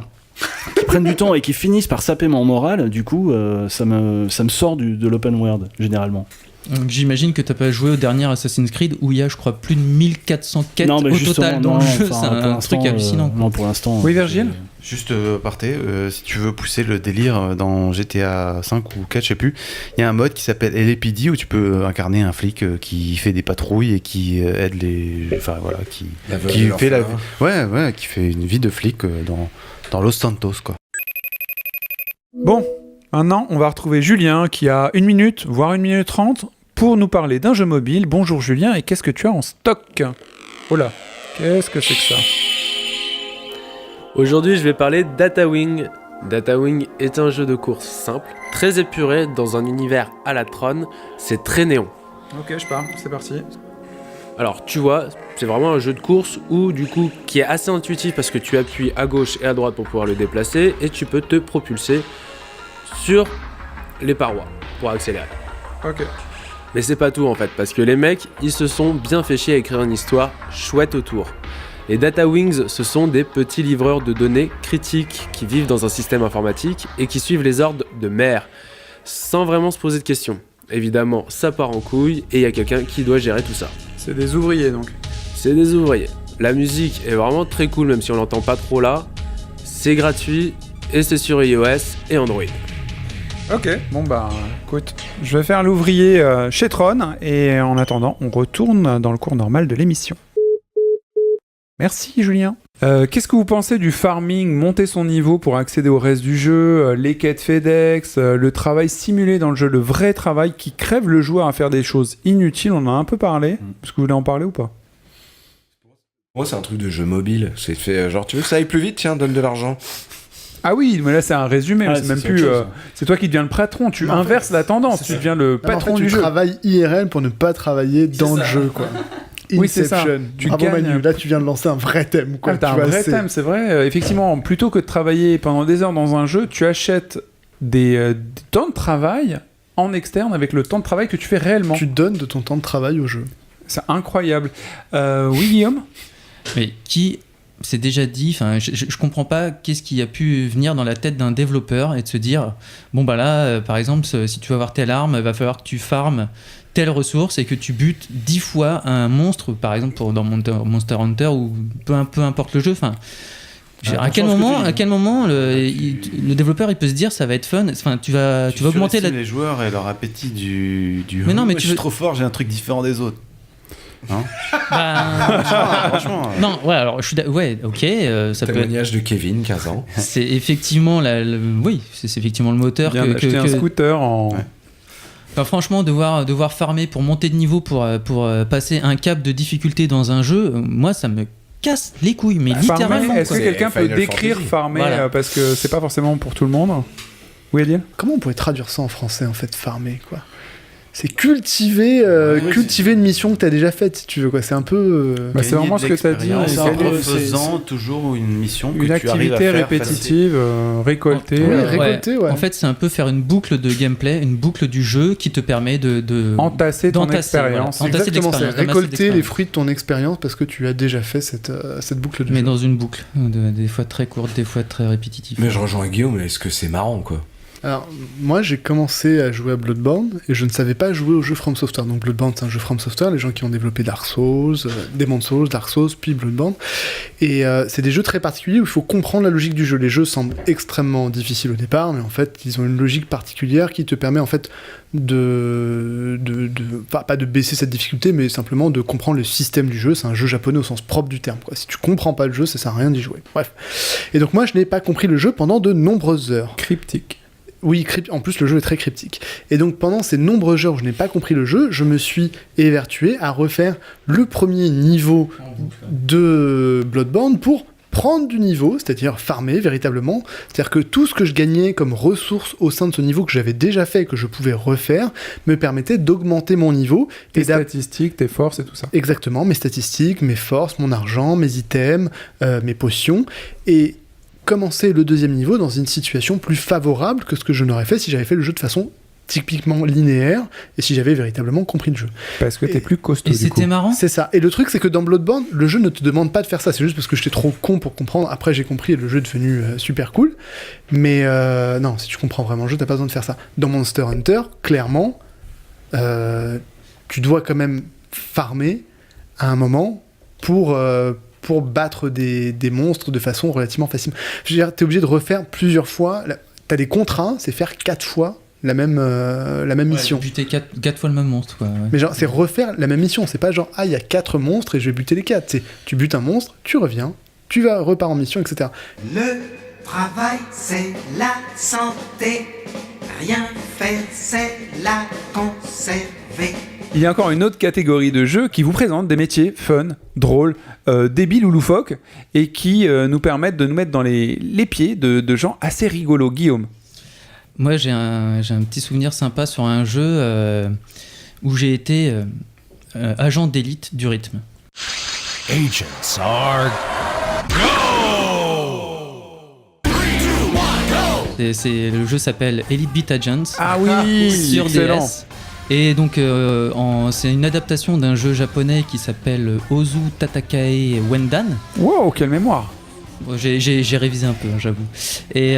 qui prennent du temps et qui finissent par saper mon moral, du coup, ça me sort de l'open world, généralement. Donc, j'imagine que t'as pas joué au dernier Assassin's Creed où il y a, je crois, plus de 1400 quêtes au total dans le jeu. C'est un truc hallucinant. Non, pour l'instant. Oui, Virgile ? Juste aparté, si tu veux pousser le délire dans GTA 5 ou 4, je sais plus, il y a un mode qui s'appelle LAPD où tu peux incarner un flic qui fait des patrouilles et qui aide les. Enfin voilà, qui fait qui fait une vie de flic dans Los Santos, quoi. Bon. Maintenant, on va retrouver Julien qui a 1 minute, voire 1 minute 30 pour nous parler d'un jeu mobile. Bonjour Julien, et qu'est-ce que tu as en stock ? Oh là, qu'est-ce que c'est que ça ? Aujourd'hui, je vais parler DataWing. DataWing est un jeu de course simple, très épuré, dans un univers à la Tron. C'est très néon. Ok, je pars, c'est parti. Alors, tu vois, c'est vraiment un jeu de course qui est assez intuitif parce que tu appuies à gauche et à droite pour pouvoir le déplacer et tu peux te propulser sur les parois pour accélérer. Ok. Mais c'est pas tout en fait, parce que les mecs, ils se sont bien fait chier à écrire une histoire chouette autour. Les DataWings, ce sont des petits livreurs de données critiques qui vivent dans un système informatique et qui suivent les ordres de maire, sans vraiment se poser de questions. Évidemment, ça part en couille et il y a quelqu'un qui doit gérer tout ça. C'est des ouvriers donc. C'est des ouvriers. La musique est vraiment très cool, même si on l'entend pas trop là. C'est gratuit et c'est sur iOS et Android. Ok, bon bah écoute, je vais faire l'ouvrier chez Tron et en attendant, on retourne dans le cours normal de l'émission. Merci Julien. Qu'est-ce que vous pensez du farming, monter son niveau pour accéder au reste du jeu, les quêtes FedEx, le travail simulé dans le jeu, le vrai travail qui crève le joueur à faire des choses inutiles, on en a un peu parlé. Est-ce que vous voulez en parler ou pas ? Moi c'est un truc de jeu mobile, c'est fait genre tu veux que ça aille plus vite, tiens donne de l'argent. Ah oui, mais là c'est un résumé, c'est même plus. C'est toi qui deviens le patron, tu inverses la tendance, tu deviens le patron du jeu. Tu travailles IRL pour ne pas travailler dans le jeu, quoi. Oui, c'est ça. Bravo Manu, là tu viens de lancer un vrai thème, quoi. T'as un vrai thème, c'est vrai. Effectivement, plutôt que de travailler pendant des heures dans un jeu, tu achètes des temps de travail en externe avec le temps de travail que tu fais réellement. Tu donnes de ton temps de travail au jeu. C'est incroyable. Oui, Guillaume ? Mais qui c'est déjà dit, je comprends pas qu'est-ce qui a pu venir dans la tête d'un développeur et de se dire bon bah là par exemple si tu veux avoir telle arme, il va falloir que tu farmes telle ressource et que tu butes 10 fois un monstre, par exemple dans Monster Hunter ou peu importe le jeu. À quel moment le développeur il peut se dire ça va être fun, tu vas augmenter les joueurs et leur appétit du mais non, mais je suis trop fort, j'ai un truc différent des autres. Hein franchement. Non, ouais, alors je suis ok, ça peut témoignage de Kevin, 15 ans. C'est effectivement c'est effectivement le moteur bien d'acheter un scooter en franchement, devoir farmer pour monter de niveau pour passer un cap de difficulté dans un jeu, moi ça me casse les couilles, mais littéralement. Est-ce que quelqu'un peut décrire farmer, parce que c'est pas forcément pour tout le monde. Oui, Adil ? Comment on pourrait traduire ça en français, en fait, farmer, quoi? C'est cultiver, cultiver une mission que t'as déjà faite, si tu veux, quoi. C'est un peu... c'est vraiment ce que t'as dit. C'est en faisant toujours une mission que une tu arrives à activité faire répétitive, récolter. Ouais. En fait, c'est un peu faire une boucle de gameplay, une boucle du jeu qui te permet de entasser ton expérience. Voilà. Entasser Exactement, c'est l'expérience, récolter les fruits de ton expérience parce que tu as déjà fait cette boucle de Mais jeu. dans une boucle, des fois très courte, des fois très répétitive. Mais je rejoins Guillaume, est-ce que c'est marrant, quoi? Alors, moi, j'ai commencé à jouer à Bloodborne et je ne savais pas jouer au jeu From Software. Donc, Bloodborne, c'est un jeu From Software, les gens qui ont développé Dark Souls, Demon's Souls, Dark Souls, puis Bloodborne. Et c'est des jeux très particuliers où il faut comprendre la logique du jeu. Les jeux semblent extrêmement difficiles au départ, mais en fait, ils ont une logique particulière qui te permet, en fait, pas de baisser cette difficulté, mais simplement de comprendre le système du jeu. C'est un jeu japonais au sens propre du terme, quoi. Si tu comprends pas le jeu, ça sert à rien d'y jouer. Bref. Et donc, moi, je n'ai pas compris le jeu pendant de nombreuses heures. Cryptique. Oui, en plus le jeu est très cryptique. Et donc pendant ces nombreuses heures où je n'ai pas compris le jeu, je me suis évertué à refaire le premier niveau de Bloodborne pour prendre du niveau, c'est-à-dire farmer véritablement. C'est-à-dire que tout ce que je gagnais comme ressources au sein de ce niveau que j'avais déjà fait et que je pouvais refaire me permettait d'augmenter mon niveau. Tes statistiques, tes forces et tout ça. Exactement, mes statistiques, mes forces, mon argent, mes items, mes potions. Et commencer le deuxième niveau dans une situation plus favorable que ce que je n'aurais fait si j'avais fait le jeu de façon typiquement linéaire et si j'avais véritablement compris le jeu. Parce que t'es plus costaud. Et c'était marrant. C'est ça. Et le truc, c'est que dans Bloodborne, le jeu ne te demande pas de faire ça. C'est juste parce que j'étais trop con pour comprendre. Après, j'ai compris et le jeu est devenu super cool. Mais non, si tu comprends vraiment le jeu, t'as pas besoin de faire ça. Dans Monster Hunter, clairement, tu dois quand même farmer à un moment pour battre des monstres de façon relativement facile. Je veux dire, t'es obligé de refaire plusieurs fois. T'as des contraintes, c'est faire 4 fois la même mission. Buter 4 fois le même monstre, quoi. Ouais. Mais genre, c'est refaire la même mission. C'est pas genre, il y a 4 monstres et je vais buter les 4. C'est, tu butes un monstre, tu reviens, tu repars en mission, etc. Le travail, c'est la santé. Rien faire, c'est la conserver. Il y a encore une autre catégorie de jeux qui vous présente des métiers fun, drôles, débiles ou loufoques, et qui nous permettent de nous mettre dans les pieds de gens assez rigolos. Guillaume. Moi, j'ai un petit souvenir sympa sur un jeu où j'ai été agent d'élite du rythme. Agents are Le jeu s'appelle Elite Beat Agents. Ah oui, sur excellent. DS. Et donc, c'est une adaptation d'un jeu japonais qui s'appelle Ozu Tatakae Wendan. Wow, quelle mémoire! J'ai révisé un peu, hein, j'avoue. Et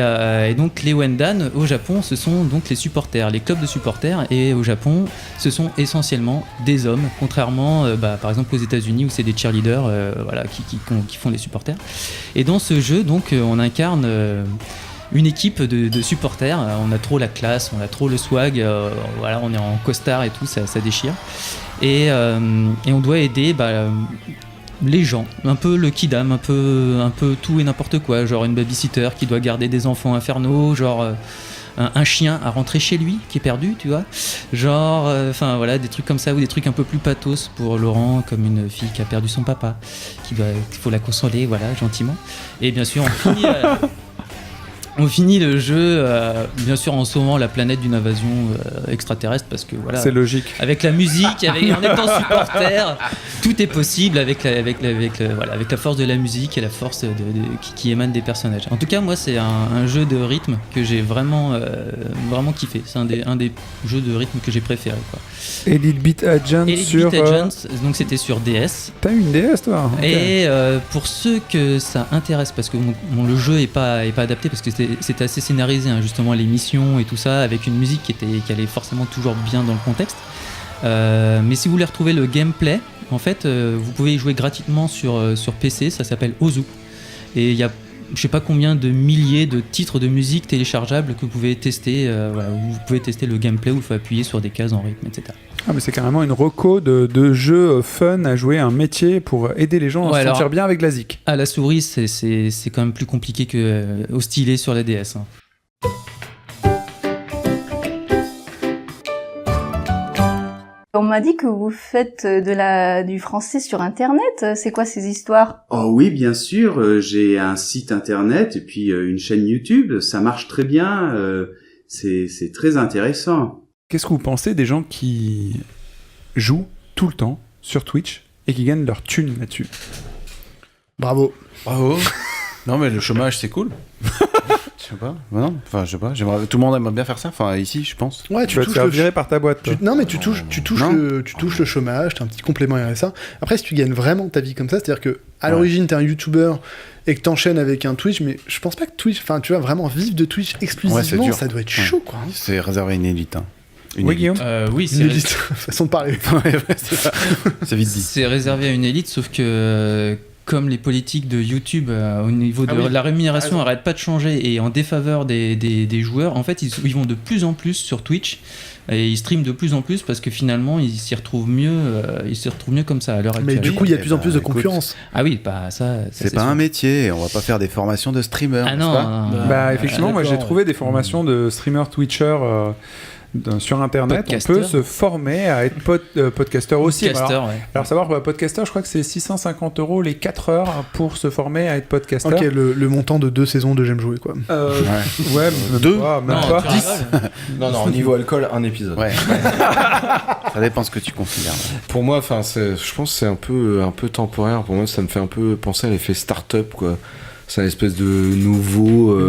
donc, les Wendan, au Japon, ce sont donc les supporters, les clubs de supporters. Et au Japon, ce sont essentiellement des hommes, contrairement, par exemple, aux États-Unis où c'est des cheerleaders qui font les supporters. Et dans ce jeu, donc, on incarne une équipe de supporters. On a trop la classe, on a trop le swag, on est en costard et tout, ça déchire. Et on doit aider les gens, un peu le kidam, un peu tout et n'importe quoi, genre une babysitter qui doit garder des enfants infernaux, genre un chien à rentrer chez lui qui est perdu, tu vois, genre des trucs comme ça, ou des trucs un peu plus pathos pour Laurent, comme une fille qui a perdu son papa, qu'il faut la consoler, gentiment. Et bien sûr on finit le jeu, bien sûr, en sauvant la planète d'une invasion extraterrestre, parce que voilà. C'est logique. Avec la musique, en étant supporter, tout est possible avec la force de la musique et la force qui émane des personnages. En tout cas, moi, c'est un jeu de rythme que j'ai vraiment kiffé. C'est un des jeux de rythme que j'ai préféré, quoi. Elite Beat Agents sur. Elite Beat Agents, donc c'était sur DS. T'as eu une DS, toi? Okay. Et pour ceux que ça intéresse, parce que le jeu est pas adapté, parce que c'était assez scénarisé, hein, justement, les missions et tout ça, avec une musique qui allait forcément toujours bien dans le contexte. Mais si vous voulez retrouver le gameplay, en fait, vous pouvez y jouer gratuitement sur PC, ça s'appelle Ozu. Et il y a je sais pas combien de milliers de titres de musique téléchargeables que vous pouvez tester, où vous pouvez tester le gameplay, où il faut appuyer sur des cases en rythme, etc. Ah, mais c'est carrément une reco de jeux fun à jouer, un métier pour aider les gens à se sentir bien avec la ZIC. À la souris, c'est quand même plus compliqué qu'au stylet sur la DS. Hein. On m'a dit que vous faites du français sur Internet. C'est quoi ces histoires? Oh oui, bien sûr. J'ai un site Internet et puis une chaîne YouTube. Ça marche très bien. c'est très intéressant. Qu'est-ce que vous pensez des gens qui jouent tout le temps sur Twitch et qui gagnent leur thune là-dessus? Bravo. Non, mais le chômage, c'est cool. Je sais pas. Non, enfin, je sais pas. Tout le monde aimerait bien faire ça. Enfin, ici, je pense. Ouais, tu vas te faire virer par ta boîte. Non, mais tu touches le chômage, t'as un petit complément RSA. Après, si tu gagnes vraiment ta vie comme ça, c'est-à-dire que à l'origine, t'es un YouTuber et que t'enchaînes avec un Twitch, mais je pense pas que Twitch, enfin, tu vas vraiment vivre de Twitch exclusivement, ça doit être chaud, quoi. C'est réservé à une élite. Hein. Oui, Guillaume. Oui, c'est une élite. Façon de parler. C'est ça. C'est vite dit. C'est réservé à une élite, sauf que comme les politiques de YouTube au niveau de la rémunération n'arrêtent pas de changer et en défaveur des joueurs, en fait, ils vont de plus en plus sur Twitch et ils streament de plus en plus parce que finalement, ils s'y retrouvent mieux comme ça à l'heure actuelle. Mais du coup, il y a de plus en plus de concurrence. Ah oui, bah ça c'est pas sûr. Un métier, on va pas faire des formations de streamers. Ah non. Effectivement, moi j'ai trouvé des formations de streamers Twitcher. Sur internet, podcaster. On peut se former à être podcasteur aussi. Alors savoir, podcasteur, je crois que c'est 650 € les 4 heures pour se former à être podcasteur. Ok, le montant de 2 saisons de J'aime jouer, quoi. Ouais, même 2 pas, même pas. 10. Non, au niveau alcool, un épisode. Ouais. Ça dépend ce que tu considères. Pour moi, je pense que c'est un peu temporaire. Pour moi, ça me fait un peu penser à l'effet start-up, quoi. C'est une espèce de nouveau...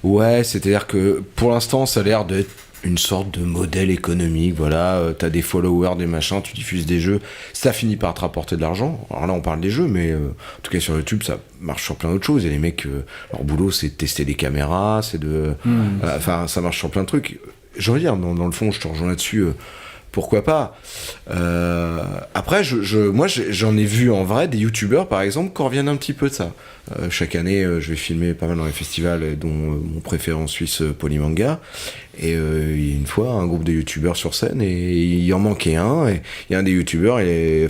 Ouais, c'est-à-dire que pour l'instant, ça a l'air d'être une sorte de modèle économique, voilà, t'as des followers, des machins, tu diffuses des jeux, ça finit par te rapporter de l'argent. Alors là, on parle des jeux, mais en tout cas sur YouTube, ça marche sur plein d'autres choses. Il y a des mecs, leur boulot, c'est de tester des caméras, c'est de... Enfin, ça marche sur plein de trucs. J'ai envie de dire, dans le fond, je te rejoins là-dessus, pourquoi pas. Après, moi, j'en ai vu en vrai des youtubeurs, par exemple, qui reviennent un petit peu de ça. Chaque année, je vais filmer pas mal dans les festivals, dont mon préféré en Suisse, Polymanga. Et il y a une fois un groupe de youtubeurs sur scène et il en manquait un. Et il y a un des youtubeurs, les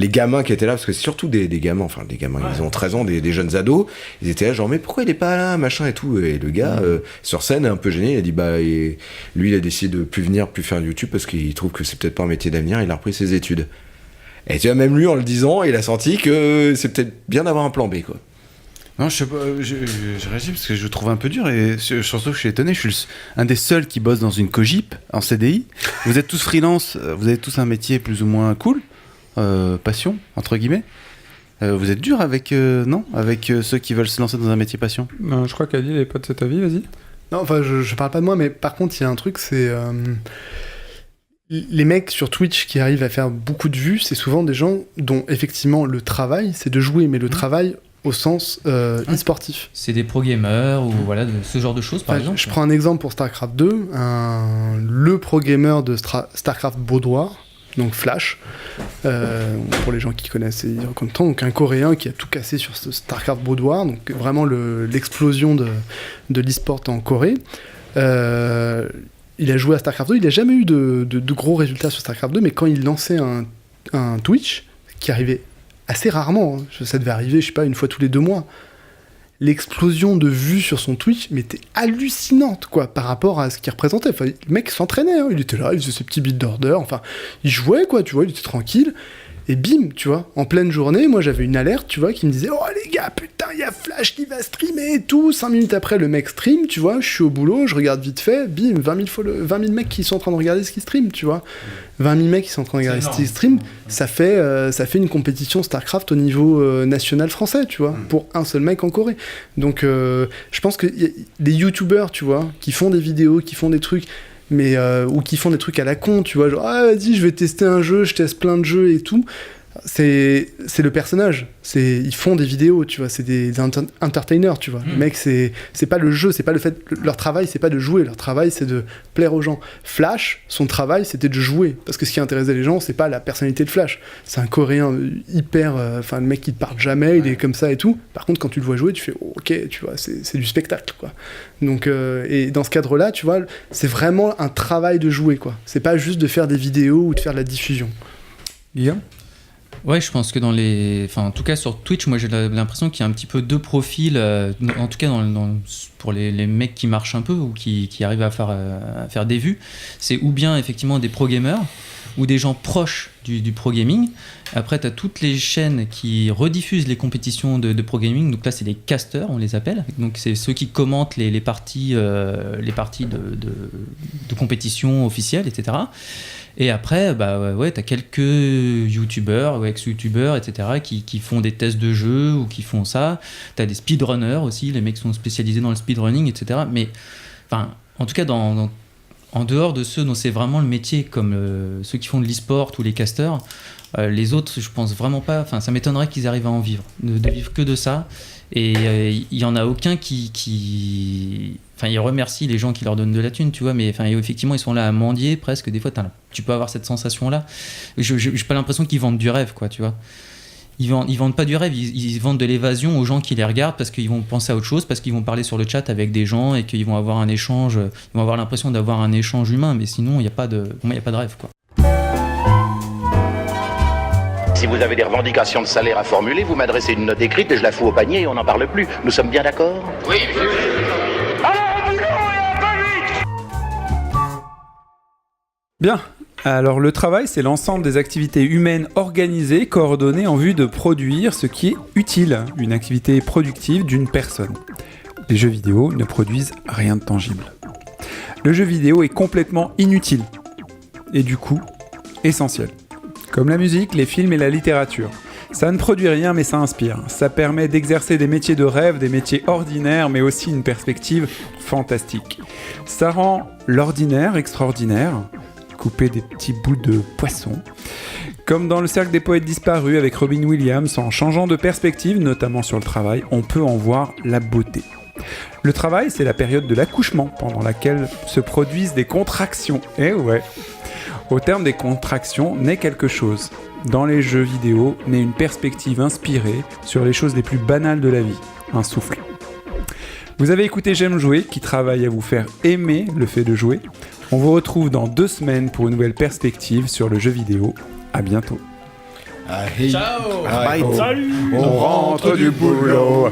gamins qui étaient là, parce que c'est surtout des gamins, ils ont 13 ans, des jeunes ados, ils étaient là genre mais pourquoi il est pas là, machin et tout. Et le gars sur scène, un peu gêné, il a dit lui il a décidé de plus faire YouTube parce qu'il trouve que c'est peut-être pas un métier d'avenir, il a repris ses études. Et tu vois, même lui en le disant, il a senti que c'est peut-être bien d'avoir un plan B, quoi. Non, je sais pas, je réagis parce que je le trouve un peu dur et surtout je suis étonné, je suis un des seuls qui bosse dans une cogip en CDI. Vous êtes tous freelance, vous avez tous un métier plus ou moins cool, passion, entre guillemets. Vous êtes dur avec ceux qui veulent se lancer dans un métier passion. Je crois qu'Ali n'est pas de cet avis, vas-y. Non, enfin, je parle pas de moi, mais par contre, il y a un truc, c'est... les mecs sur Twitch qui arrivent à faire beaucoup de vues, c'est souvent des gens dont, effectivement, le travail, c'est de jouer, mais le travail... au sens e-sportif. C'est des pro-gamers ou voilà, ce genre de choses, par exemple. Je prends un exemple pour StarCraft 2. Le pro-gamer de StarCraft Baudoir, donc Flash, pour les gens qui connaissent, ils reconnaissent, donc un Coréen qui a tout cassé sur ce StarCraft Baudoir, donc vraiment l'explosion de l'e-sport en Corée. Il a joué à StarCraft 2, il n'a jamais eu de gros résultats sur StarCraft 2, mais quand il lançait un Twitch, qui arrivait assez rarement, ça devait arriver, je sais pas, une fois tous les 2 mois. L'explosion de vues sur son Twitch, mais était hallucinante, quoi, par rapport à ce qu'il représentait. Enfin, le mec s'entraînait, il était là, il faisait ses petits beats d'order, enfin, il jouait, quoi, tu vois, il était tranquille. Et bim, tu vois, en pleine journée, moi j'avais une alerte, tu vois, qui me disait « Oh les gars, putain, il y a Flash qui va streamer et tout !» 5 minutes après, le mec stream, tu vois, je suis au boulot, je regarde vite fait, bim, 20 000 mecs qui sont en train de regarder ce qu'il stream, tu vois. 20 000 mecs qui sont en train de regarder ce qu'il stream, ça fait une compétition StarCraft au niveau national français, tu vois, pour un seul mec en Corée. Donc je pense que les youtubeurs, tu vois, qui font des vidéos, qui font des trucs... mais ou qui font des trucs à la con, tu vois, genre vas-y je vais tester un jeu, je teste plein de jeux et tout, c'est le personnage, ils font des vidéos, tu vois, c'est des entertainers, tu vois. Les mecs, c'est pas le jeu, c'est pas le fait, leur travail c'est pas de jouer, leur travail c'est de plaire aux gens. Flash, son travail c'était de jouer, parce que ce qui intéressait les gens c'est pas la personnalité de Flash, c'est un Coréen hyper, le mec qui te parle jamais, il est comme ça et tout. Par contre quand tu le vois jouer, tu fais ok, tu vois, c'est du spectacle, quoi. Donc et dans ce cadre-là, tu vois, c'est vraiment un travail de jouer, quoi. C'est pas juste de faire des vidéos ou de faire de la diffusion. Guillaume ? Ouais, je pense que en tout cas sur Twitch, moi j'ai l'impression qu'il y a un petit peu 2 profils, en tout cas pour les mecs qui marchent un peu ou qui arrivent à faire des vues. C'est ou bien effectivement des pro-gamers, ou des gens proches du pro gaming. Après, tu as toutes les chaînes qui rediffusent les compétitions de pro gaming. Donc là, c'est les casters, on les appelle. Donc c'est ceux qui commentent les parties de compétition officielles, etc. Et après, t'as quelques youtubeurs ou ex-youtubeurs, etc., qui font des tests de jeux ou qui font ça. T'as des speedrunners aussi, les mecs sont spécialisés dans le speedrunning, etc. Mais, en tout cas, en dehors de ceux dont c'est vraiment le métier, comme ceux qui font de l'e-sport ou les casters, les autres, je pense vraiment pas. Enfin, ça m'étonnerait qu'ils arrivent à en vivre, de vivre que de ça. Et il y en a aucun qui enfin, ils remercient les gens qui leur donnent de la thune, tu vois, mais enfin, effectivement, ils sont là à mendier presque. Des fois, tu peux avoir cette sensation-là. J'ai pas l'impression qu'ils vendent du rêve, quoi, tu vois. Ils vendent pas du rêve, ils vendent de l'évasion aux gens qui les regardent parce qu'ils vont penser à autre chose, parce qu'ils vont parler sur le chat avec des gens et qu'ils vont avoir un échange, ils vont avoir l'impression d'avoir un échange humain, mais sinon, il n'y a pas de rêve, quoi. Si vous avez des revendications de salaire à formuler, vous m'adressez une note écrite et je la fous au panier et on n'en parle plus. Nous sommes bien d'accord ? Oui, monsieur. Bien. Alors le travail, c'est l'ensemble des activités humaines organisées, coordonnées en vue de produire ce qui est utile, une activité productive d'une personne. Les jeux vidéo ne produisent rien de tangible. Le jeu vidéo est complètement inutile, et du coup, essentiel. Comme la musique, les films et la littérature. Ça ne produit rien, mais ça inspire. Ça permet d'exercer des métiers de rêve, des métiers ordinaires, mais aussi une perspective fantastique. Ça rend l'ordinaire extraordinaire, couper des petits bouts de poisson. Comme dans le cercle des poètes disparus avec Robin Williams, en changeant de perspective, notamment sur le travail, on peut en voir la beauté. Le travail, c'est la période de l'accouchement, pendant laquelle se produisent des contractions. Eh ouais. Au terme des contractions naît quelque chose. Dans les jeux vidéo naît une perspective inspirée sur les choses les plus banales de la vie, un souffle. Vous avez écouté J'aime jouer, qui travaille à vous faire aimer le fait de jouer. On vous retrouve dans 2 semaines pour une nouvelle perspective sur le jeu vidéo. À bientôt. Ciao. Bye. Salut. On rentre du boulot.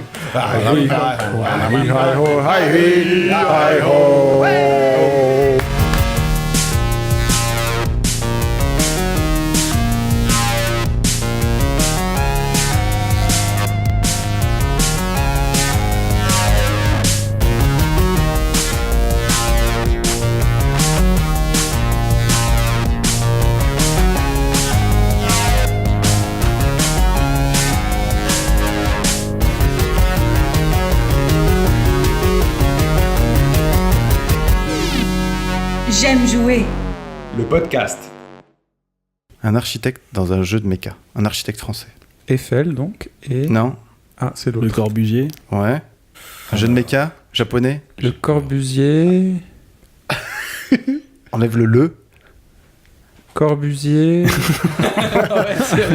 J'aime jouer. Le podcast. Un architecte dans un jeu de méca. Un architecte français. Eiffel, donc, et... Non. Ah, c'est l'autre. Le Corbusier. Ouais. Un jeu de méca japonais. Le Corbusier... Enlève le. Corbusier. Ouais, c'est